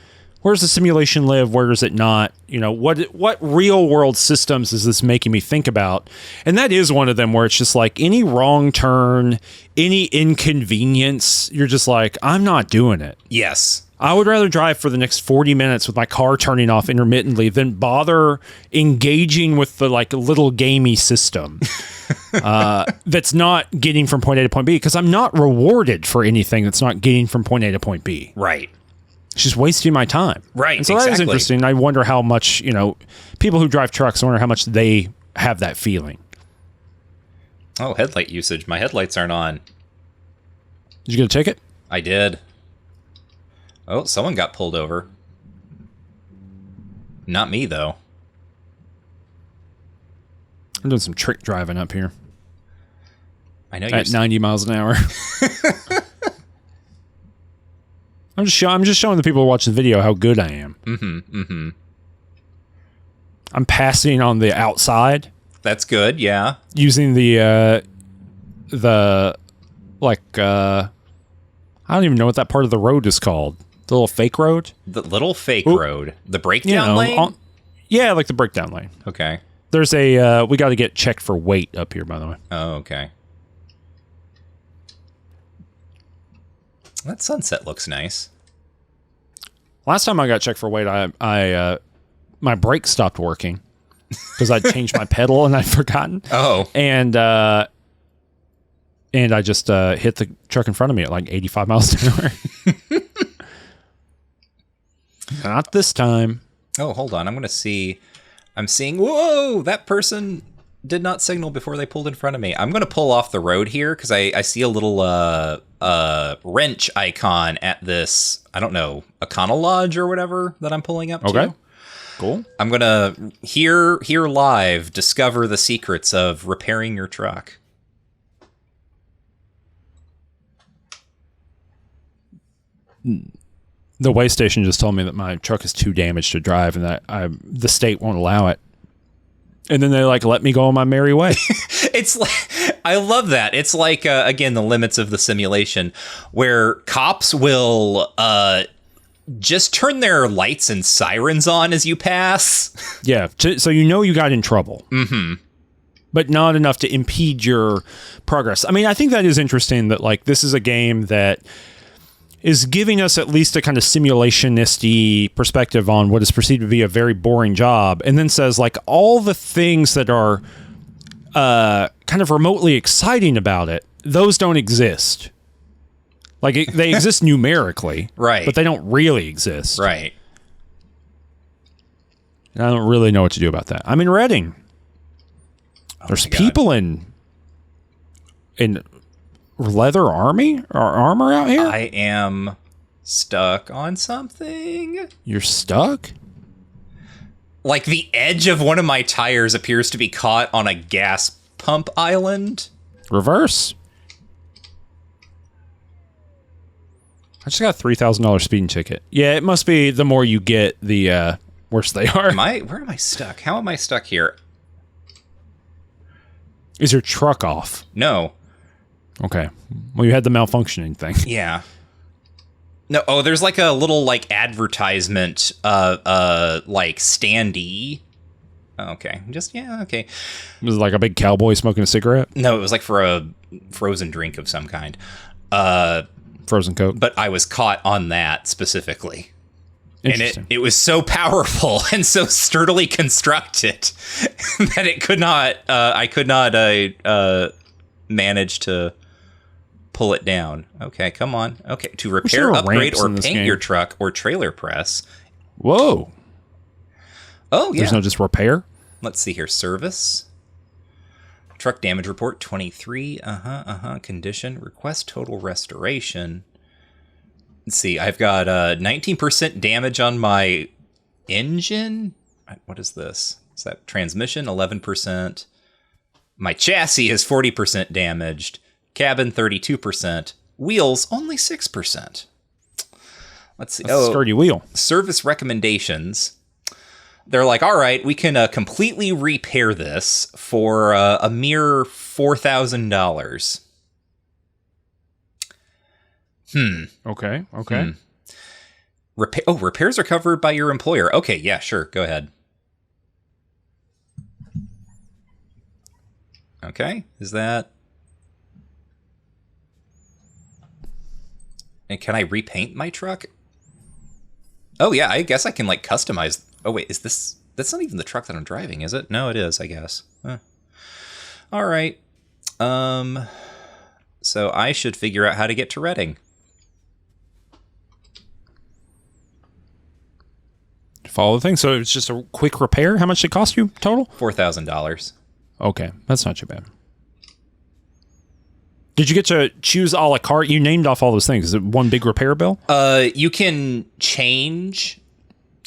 simulation live? Where does it not? What real world systems is this making me think about? And that is one of them where it's just like any wrong turn, any inconvenience. You're just like, I'm not doing it. Yes. I would rather drive for the next 40 minutes with my car turning off intermittently than bother engaging with the like little gamey system that's not getting from point A to point B, because I'm not rewarded for anything that's not getting from point A to point B. Right. It's just wasting my time. Right. And so that is interesting. I wonder how much, people who drive trucks, I wonder how much they have that feeling. Oh, headlight usage. My headlights aren't on. Did you get a ticket? I did. Oh, someone got pulled over. Not me, though. I'm doing some trick driving up here. I know at 90 miles an hour. I'm just showing the people who watch the video how good I am. I'm passing on the outside. That's good, yeah. Using I don't even know what that part of the road is called. The little fake road? The little fake road. The breakdown lane? Like the breakdown lane. Okay. There's we got to get checked for weight up here, by the way. Oh, okay. That sunset looks nice. Last time I got checked for weight, I my brakes stopped working because I'd changed my pedal and I'd forgotten. Oh. And I just hit the truck in front of me at like 85 miles an hour. Not this time. Oh, hold on. I'm going to see. I'm seeing. Whoa! That person did not signal before they pulled in front of me. I'm going to pull off the road here because I see a little wrench icon at this, I don't know, Econo Lodge or whatever that I'm pulling up to. Cool. I'm going to here live discover the secrets of repairing your truck. The way station just told me that my truck is too damaged to drive and that the state won't allow it. And then they let me go on my merry way. It's like, I love that. It's like, again, the limits of the simulation where cops will just turn their lights and sirens on as you pass. Yeah. So you got in trouble. Mm-hmm. But not enough to impede your progress. I mean, I think that is interesting that this is a game that is giving us at least a kind of simulation-isty perspective on what is perceived to be a very boring job, and then says all the things that are kind of remotely exciting about it, those don't exist. They exist numerically, right? But they don't really exist, right? And I don't really know what to do about that. I'm in Reading. There's people in leather armor out here? I am stuck on something. You're stuck? The edge of one of my tires appears to be caught on a gas pump island. Reverse. I just got a $3,000 speeding ticket. Yeah, it must be the more you get, the worse they are. Where am I stuck? How am I stuck here? Is your truck off? No. Okay. Well, you had the malfunctioning thing. Yeah. No. Oh, there's a little advertisement, standee. Oh, okay. Okay. Was it a big cowboy smoking a cigarette? No, it was for a frozen drink of some kind. Frozen Coke. But I was caught on that specifically. And it was so powerful and so sturdily constructed that it could not. I could not manage to pull it down. Okay, come on. Okay, to repair, upgrade, or paint your truck or trailer press. Whoa. Oh, yeah. There's no just repair? Let's see here. Service. Truck damage report 23. Condition. Request total restoration. Let's see. I've got 19% damage on my engine. What is this? Is that transmission? 11%. My chassis is 40% damaged. Cabin 32%. Wheels only 6%. Let's see. That's a sturdy wheel. Service recommendations. They're like, all right, we can completely repair this for a mere $4,000. Okay. Repairs are covered by your employer. Okay, yeah, sure. Go ahead. Okay, is that... And can I repaint my truck? Oh, yeah, I guess I can, like, customize... Oh, wait, is this... That's not even the truck that I'm driving, is it? No, it is, I guess. All right. So I should figure out how to get to Reading. Follow the thing. So it's just a quick repair. How much did it cost you total? $4,000. Okay, that's not too bad. Did you get to choose a la carte? You named off all those things. Is it one big repair bill? You can change.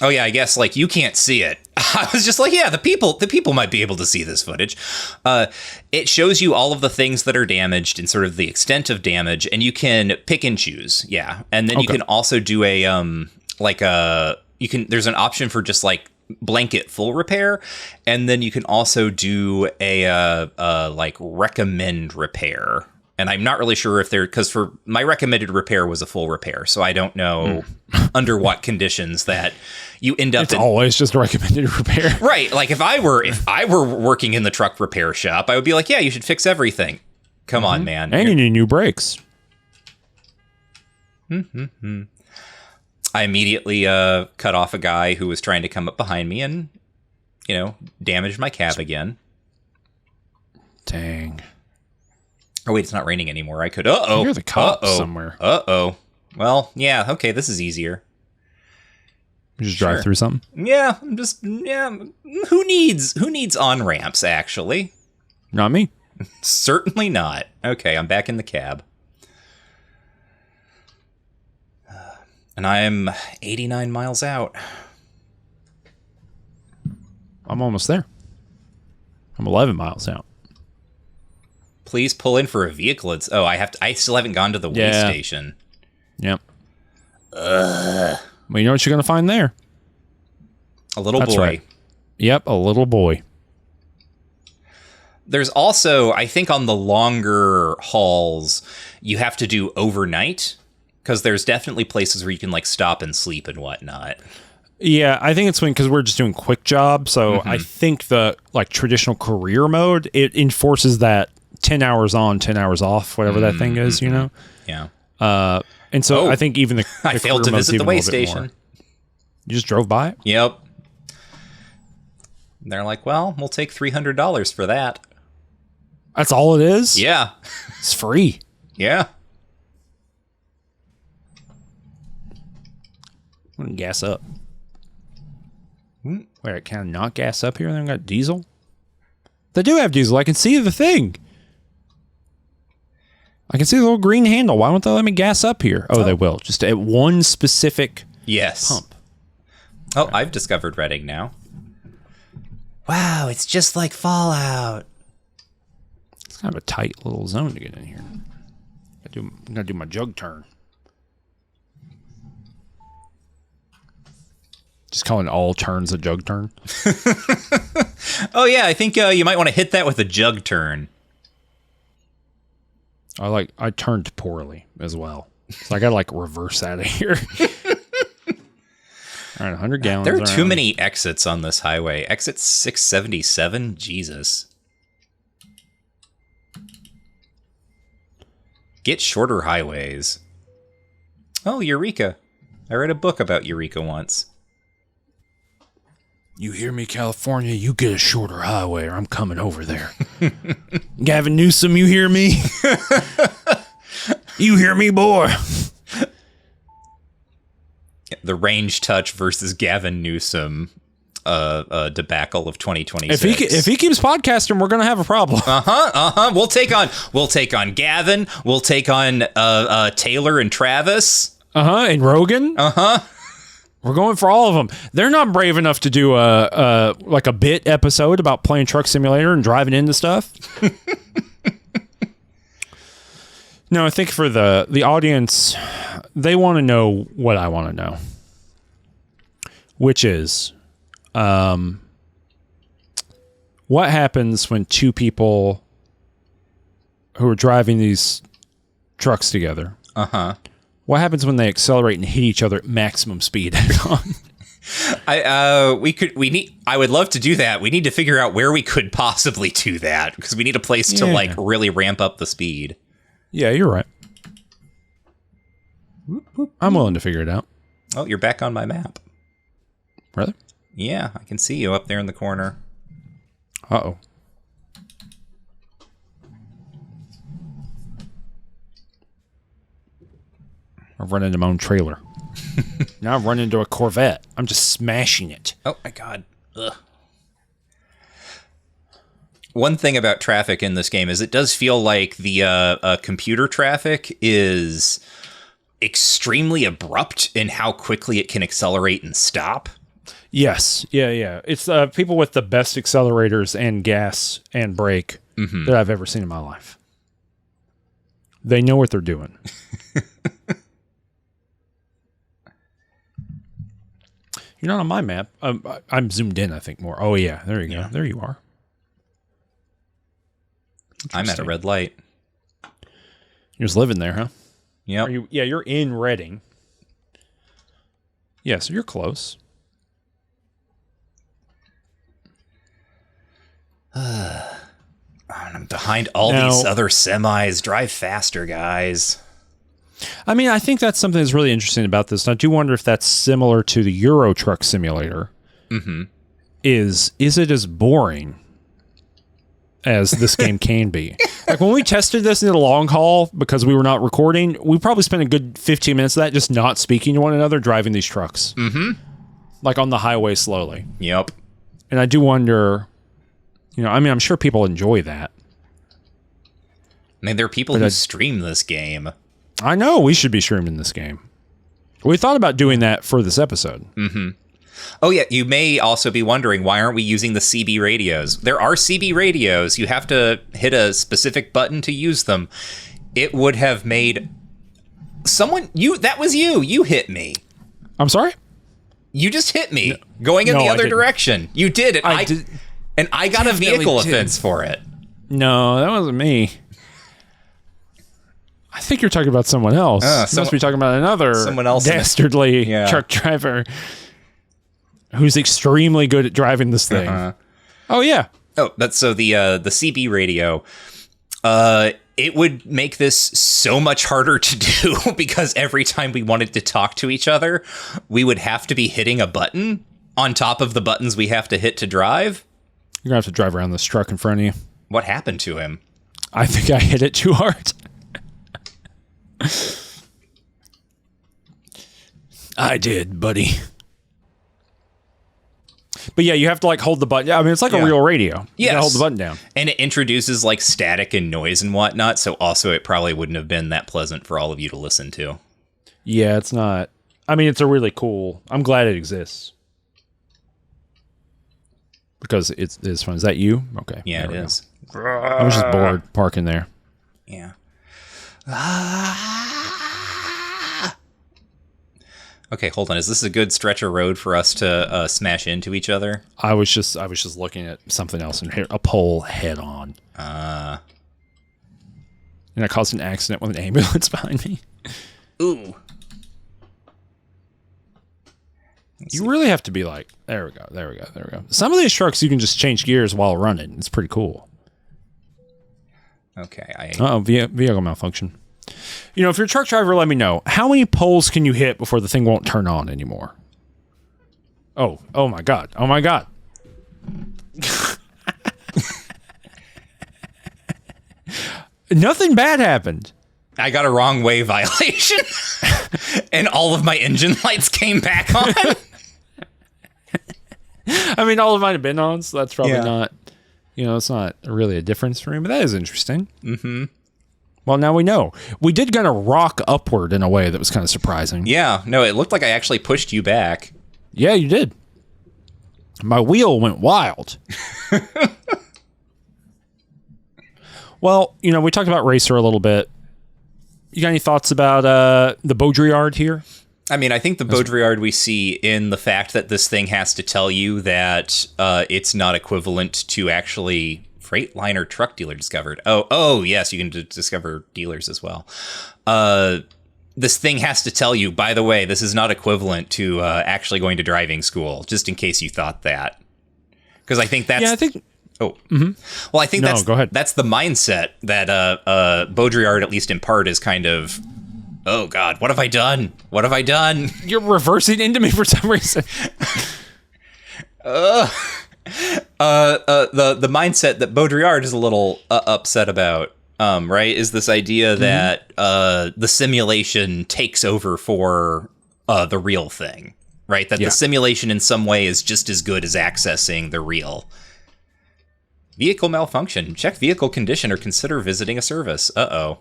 Oh yeah, I guess like you can't see it. I was just like, yeah, the people might be able to see this footage. It shows you all of the things that are damaged and sort of the extent of damage, and you can pick and choose. Yeah, and then you can also do a there's an option for just like blanket full repair, and then you can also do a like recommend repair. And I'm not really sure if because for my recommended repair was a full repair, so I don't know under what conditions that you end up. It's always just a recommended repair, right? Like if I were working in the truck repair shop, I would be like, yeah, you should fix everything. Come on, man, and you need new brakes. I immediately cut off a guy who was trying to come up behind me and, damaged my cab again. Dang. Oh, wait, it's not raining anymore. I could... I hear the cops somewhere. Well, yeah, okay, this is easier. You just drive through something? Yeah, Who needs on-ramps, actually? Not me. Certainly not. Okay, I'm back in the cab. And I'm 89 miles out. I'm almost there. I'm 11 miles out. Please pull in for a vehicle. I still haven't gone to the way station. Yep. Well, you know what you're going to find there? A little boy. Right. Yep, a little boy. There's also, I think on the longer hauls, you have to do overnight, because there's definitely places where you can like stop and sleep and whatnot. Yeah, I think it's because we're just doing quick jobs. So I think the like traditional career mode, it enforces that 10 hours on, 10 hours off, whatever that thing is, Yeah. And so I think even the I failed to visit the way station. You just drove by it? Yep. And they're like, well, we'll take $300 for that. That's all it is? Yeah. It's free. Yeah. I'm going to gas up. Wait, can I not gas up here? They got diesel? They do have diesel. I can see the thing. I can see the little green handle. Why won't they let me gas up here? Oh, they will. Just at one specific pump. Oh, okay. I've discovered Reading now. Wow, it's just like Fallout. It's kind of a tight little zone to get in here. I'm going to do my jug turn. Just calling all turns a jug turn. Oh, yeah, I think you might want to hit that with a jug turn. I turned poorly as well. So I got to reverse out of here. All right, 100 gallons. There are too many exits on this highway. Exit 677? Jesus. Get shorter highways. Oh, Eureka. I read a book about Eureka once. You hear me, California? You get a shorter highway or I'm coming over there. Gavin Newsom, you hear me? You hear me, boy? The range touch versus Gavin Newsom debacle of 2026. If he keeps podcasting, we're gonna have a problem. We'll take on Gavin. We'll take on Taylor and Travis. And Rogan. We're going for all of them. They're not brave enough to do a bit episode about playing Truck Simulator and driving into stuff. No, I think for the audience, they want to know what I want to know, which is, what happens when two people who are driving these trucks together? What happens when they accelerate and hit each other at maximum speed? I would love to do that. We need to figure out where we could possibly do that, because we need a place to like really ramp up the speed. Yeah, you're right. I'm willing to figure it out. Oh, you're back on my map. Really? Yeah, I can see you up there in the corner. Uh-oh. I've run into my own trailer. Now I've run into a Corvette. I'm just smashing it. Oh, my God. Ugh. One thing about traffic in this game is it does feel like the computer traffic is extremely abrupt in how quickly it can accelerate and stop. Yes. Yeah. It's people with the best accelerators and gas and brake that I've ever seen in my life. They know what they're doing. You're not on my map. I'm zoomed in, I think, more. Oh, yeah. There you go. There you are. I'm at a red light. You're just living there, huh? Yep. You're in Reading. Yeah, so you're close. I'm behind all these other semis. Drive faster, guys. I mean, I think that's something that's really interesting about this. And I do wonder if that's similar to the Euro Truck Simulator. Is it as boring as this game can be? Like when we tested this in the long haul, because we were not recording, we probably spent a good 15 minutes of that just not speaking to one another, driving these trucks. Like on the highway slowly. Yep. And I do wonder, I'm sure people enjoy that. I mean, there are people who stream this game. I know we should be streaming this game. We thought about doing that for this episode. Oh, yeah. You may also be wondering, why aren't we using the CB radios? There are CB radios. You have to hit a specific button to use them. It would have made that was you. You hit me. I'm sorry? You just hit me going in the other direction. You did it. And I got a vehicle offense for it. No, that wasn't me. I think you're talking about someone else. You must be talking about another dastardly truck driver who's extremely good at driving this thing. Oh, yeah. Oh, that's so the CB radio. It would make this so much harder to do because every time we wanted to talk to each other, we would have to be hitting a button on top of the buttons we have to hit to drive. You're going to have to drive around this truck in front of you. What happened to him? I think I hit it too hard. I did, buddy. But yeah, you have to like hold the button. I mean, it's like a real radio. You gotta hold the button down. And it introduces like static and noise and whatnot. So also it probably wouldn't have been that pleasant for all of you to listen to. Yeah, it's not. I mean, it's a really cool. I'm glad it exists. Because it's fun. Is that you? Okay. Yeah, it is. I was just bored parking there. Yeah. Okay, hold on. Is this a good stretch of road for us to smash into each other? I was just looking at something else and hit a pole head on. And I caused an accident with an ambulance behind me. Ooh. You really have to be like, there we go. Some of these trucks you can just change gears while running. It's pretty cool. Okay. Vehicle malfunction. If you're a truck driver, let me know. How many poles can you hit before the thing won't turn on anymore? Oh my God. Nothing bad happened. I got a wrong way violation and all of my engine lights came back on. I mean, all of mine have been on, so that's probably Yeah. not, it's not really a difference for me, but that is interesting. Mm-hmm. Well, now we know. We did kind of rock upward in a way that was kind of surprising. Yeah, no, it looked like I actually pushed you back. Yeah, you did. My wheel went wild. Well, we talked about Racer a little bit. You got any thoughts about the Baudrillard here? I mean, I think the Baudrillard we see in the fact that this thing has to tell you that it's not equivalent to actually Freightliner truck dealer discovered. Oh, yes, you can discover dealers as well. This thing has to tell you, by the way, this is not equivalent to actually going to driving school, just in case you thought that. Because I think that's... Yeah, I think... Oh. Mm-hmm. Well, I think go ahead. That's the mindset that Baudrillard, at least in part, is kind of... Oh, God, what have I done? What have I done? You're reversing into me for some reason. The mindset that Baudrillard is a little upset about, right, is this idea that the simulation takes over for the real thing, right? That the simulation in some way is just as good as accessing the real. Vehicle malfunction. Check vehicle condition or consider visiting a service. Uh-oh.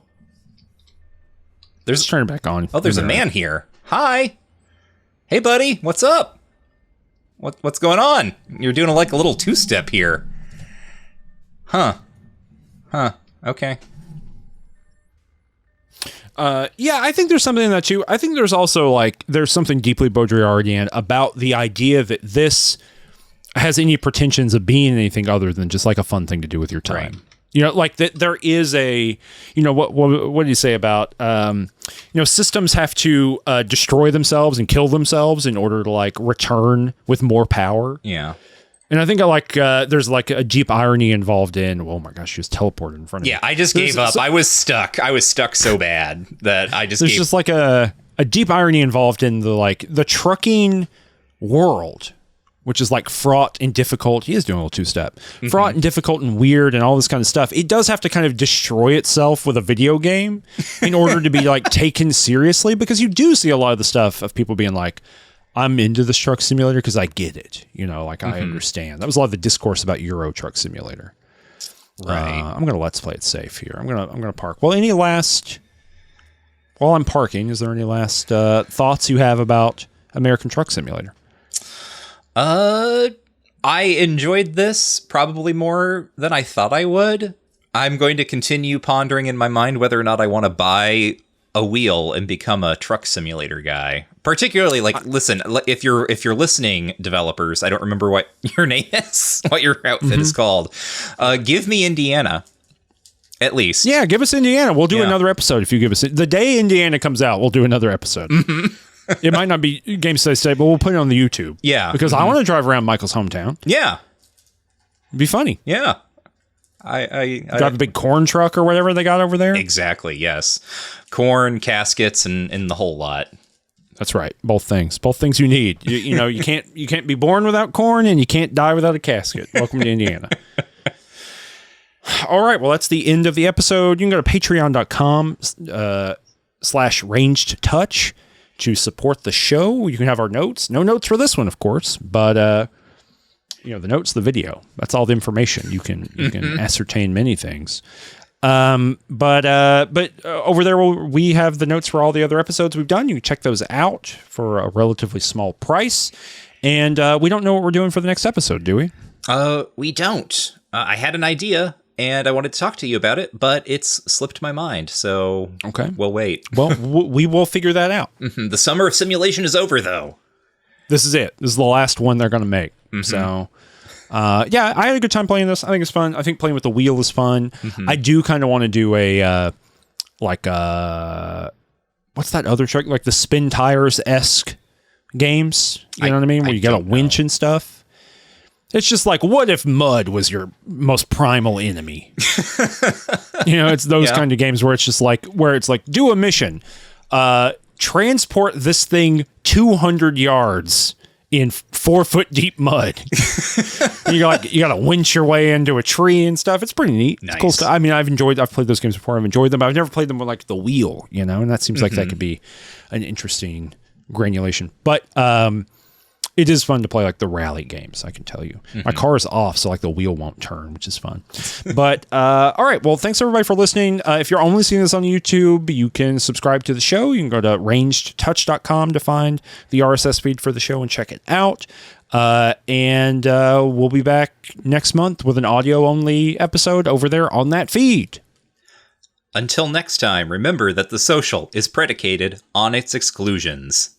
Let's turn it back on. Oh, there's a man here. Hi. Hey, buddy. What's up? What's going on? You're doing like a little two-step here. Huh. Okay. Yeah, I think there's something that I think there's also there's something deeply Baudrillardian about the idea that this has any pretensions of being anything other than just like a fun thing to do with your time. Right. That there is a, what do you say about, systems have to destroy themselves and kill themselves in order to return with more power. Yeah. And I think there's a deep irony involved in, oh my gosh, she just teleported in front of me. Yeah, I just gave up. I was stuck. I was stuck so bad that I just There's just a deep irony involved in the trucking world, which is fraught and difficult. He is doing a little two-step. Fraught and difficult and weird and all this kind of stuff. It does have to kind of destroy itself with a video game in order to be taken seriously, because you do see a lot of the stuff of people being I'm into this truck simulator because I get it. I understand. That was a lot of the discourse about Euro Truck Simulator. Right. I'm going to let's play it safe here. I'm going to park. Well, while I'm parking, is there any last thoughts you have about American Truck Simulator? I enjoyed this probably more than I thought I would. I'm going to continue pondering in my mind whether or not I want to buy a wheel and become a truck simulator guy. Particularly, listen, if you're listening, developers, I don't remember what your name is, what your outfit is called. Give me Indiana, at least. Yeah, give us Indiana. We'll do another episode if you give us it. The day Indiana comes out, we'll do another episode. It might not be Game Stay, but we'll put it on the YouTube. Yeah. Because I want to drive around Michael's hometown. Yeah. It'd be funny. Yeah. I got the big corn truck or whatever they got over there. Exactly, yes. Corn, caskets, and the whole lot. That's right. Both things you need. You can't be born without corn, and you can't die without a casket. Welcome to Indiana. All right. Well, that's the end of the episode. You can go to patreon.com/rangedtouch to support the show. You can have our notes. No notes for this one, of course, but the notes, the video. That's all the information. You can ascertain many things. But over there we have the notes for all the other episodes we've done. You can check those out for a relatively small price. And we don't know what we're doing for the next episode, do we? We don't. I had an idea, and I wanted to talk to you about it, but it's slipped my mind, so okay, we'll wait. Well, we will figure that out. The summer of simulation is over, though. This is it. This is the last one they're going to make. So, yeah, I had a good time playing this. I think it's fun. I think playing with the wheel is fun. I do kind of want to do a, what's that other trick? Like the spin tires-esque games. You know what I mean? Where you got a winch and stuff. It's just what if mud was your most primal enemy? It's those kind of games where it's just do a mission. Transport this thing 200 yards in 4 foot deep mud. you got to winch your way into a tree and stuff. It's pretty neat. Nice. It's cool stuff. I mean, I've played those games before. I've enjoyed them, but I've never played them with the wheel, and that seems like that could be an interesting granulation. But, it is fun to play like the rally games, I can tell you. My car is off, so like the wheel won't turn, which is fun. But all right, well, thanks everybody for listening. If you're only seeing this on YouTube, you can subscribe to the show. You can go to rangedtouch.com to find the RSS feed for the show and check it out. And we'll be back next month with an audio-only episode over there on that feed. Until next time, remember that the social is predicated on its exclusions.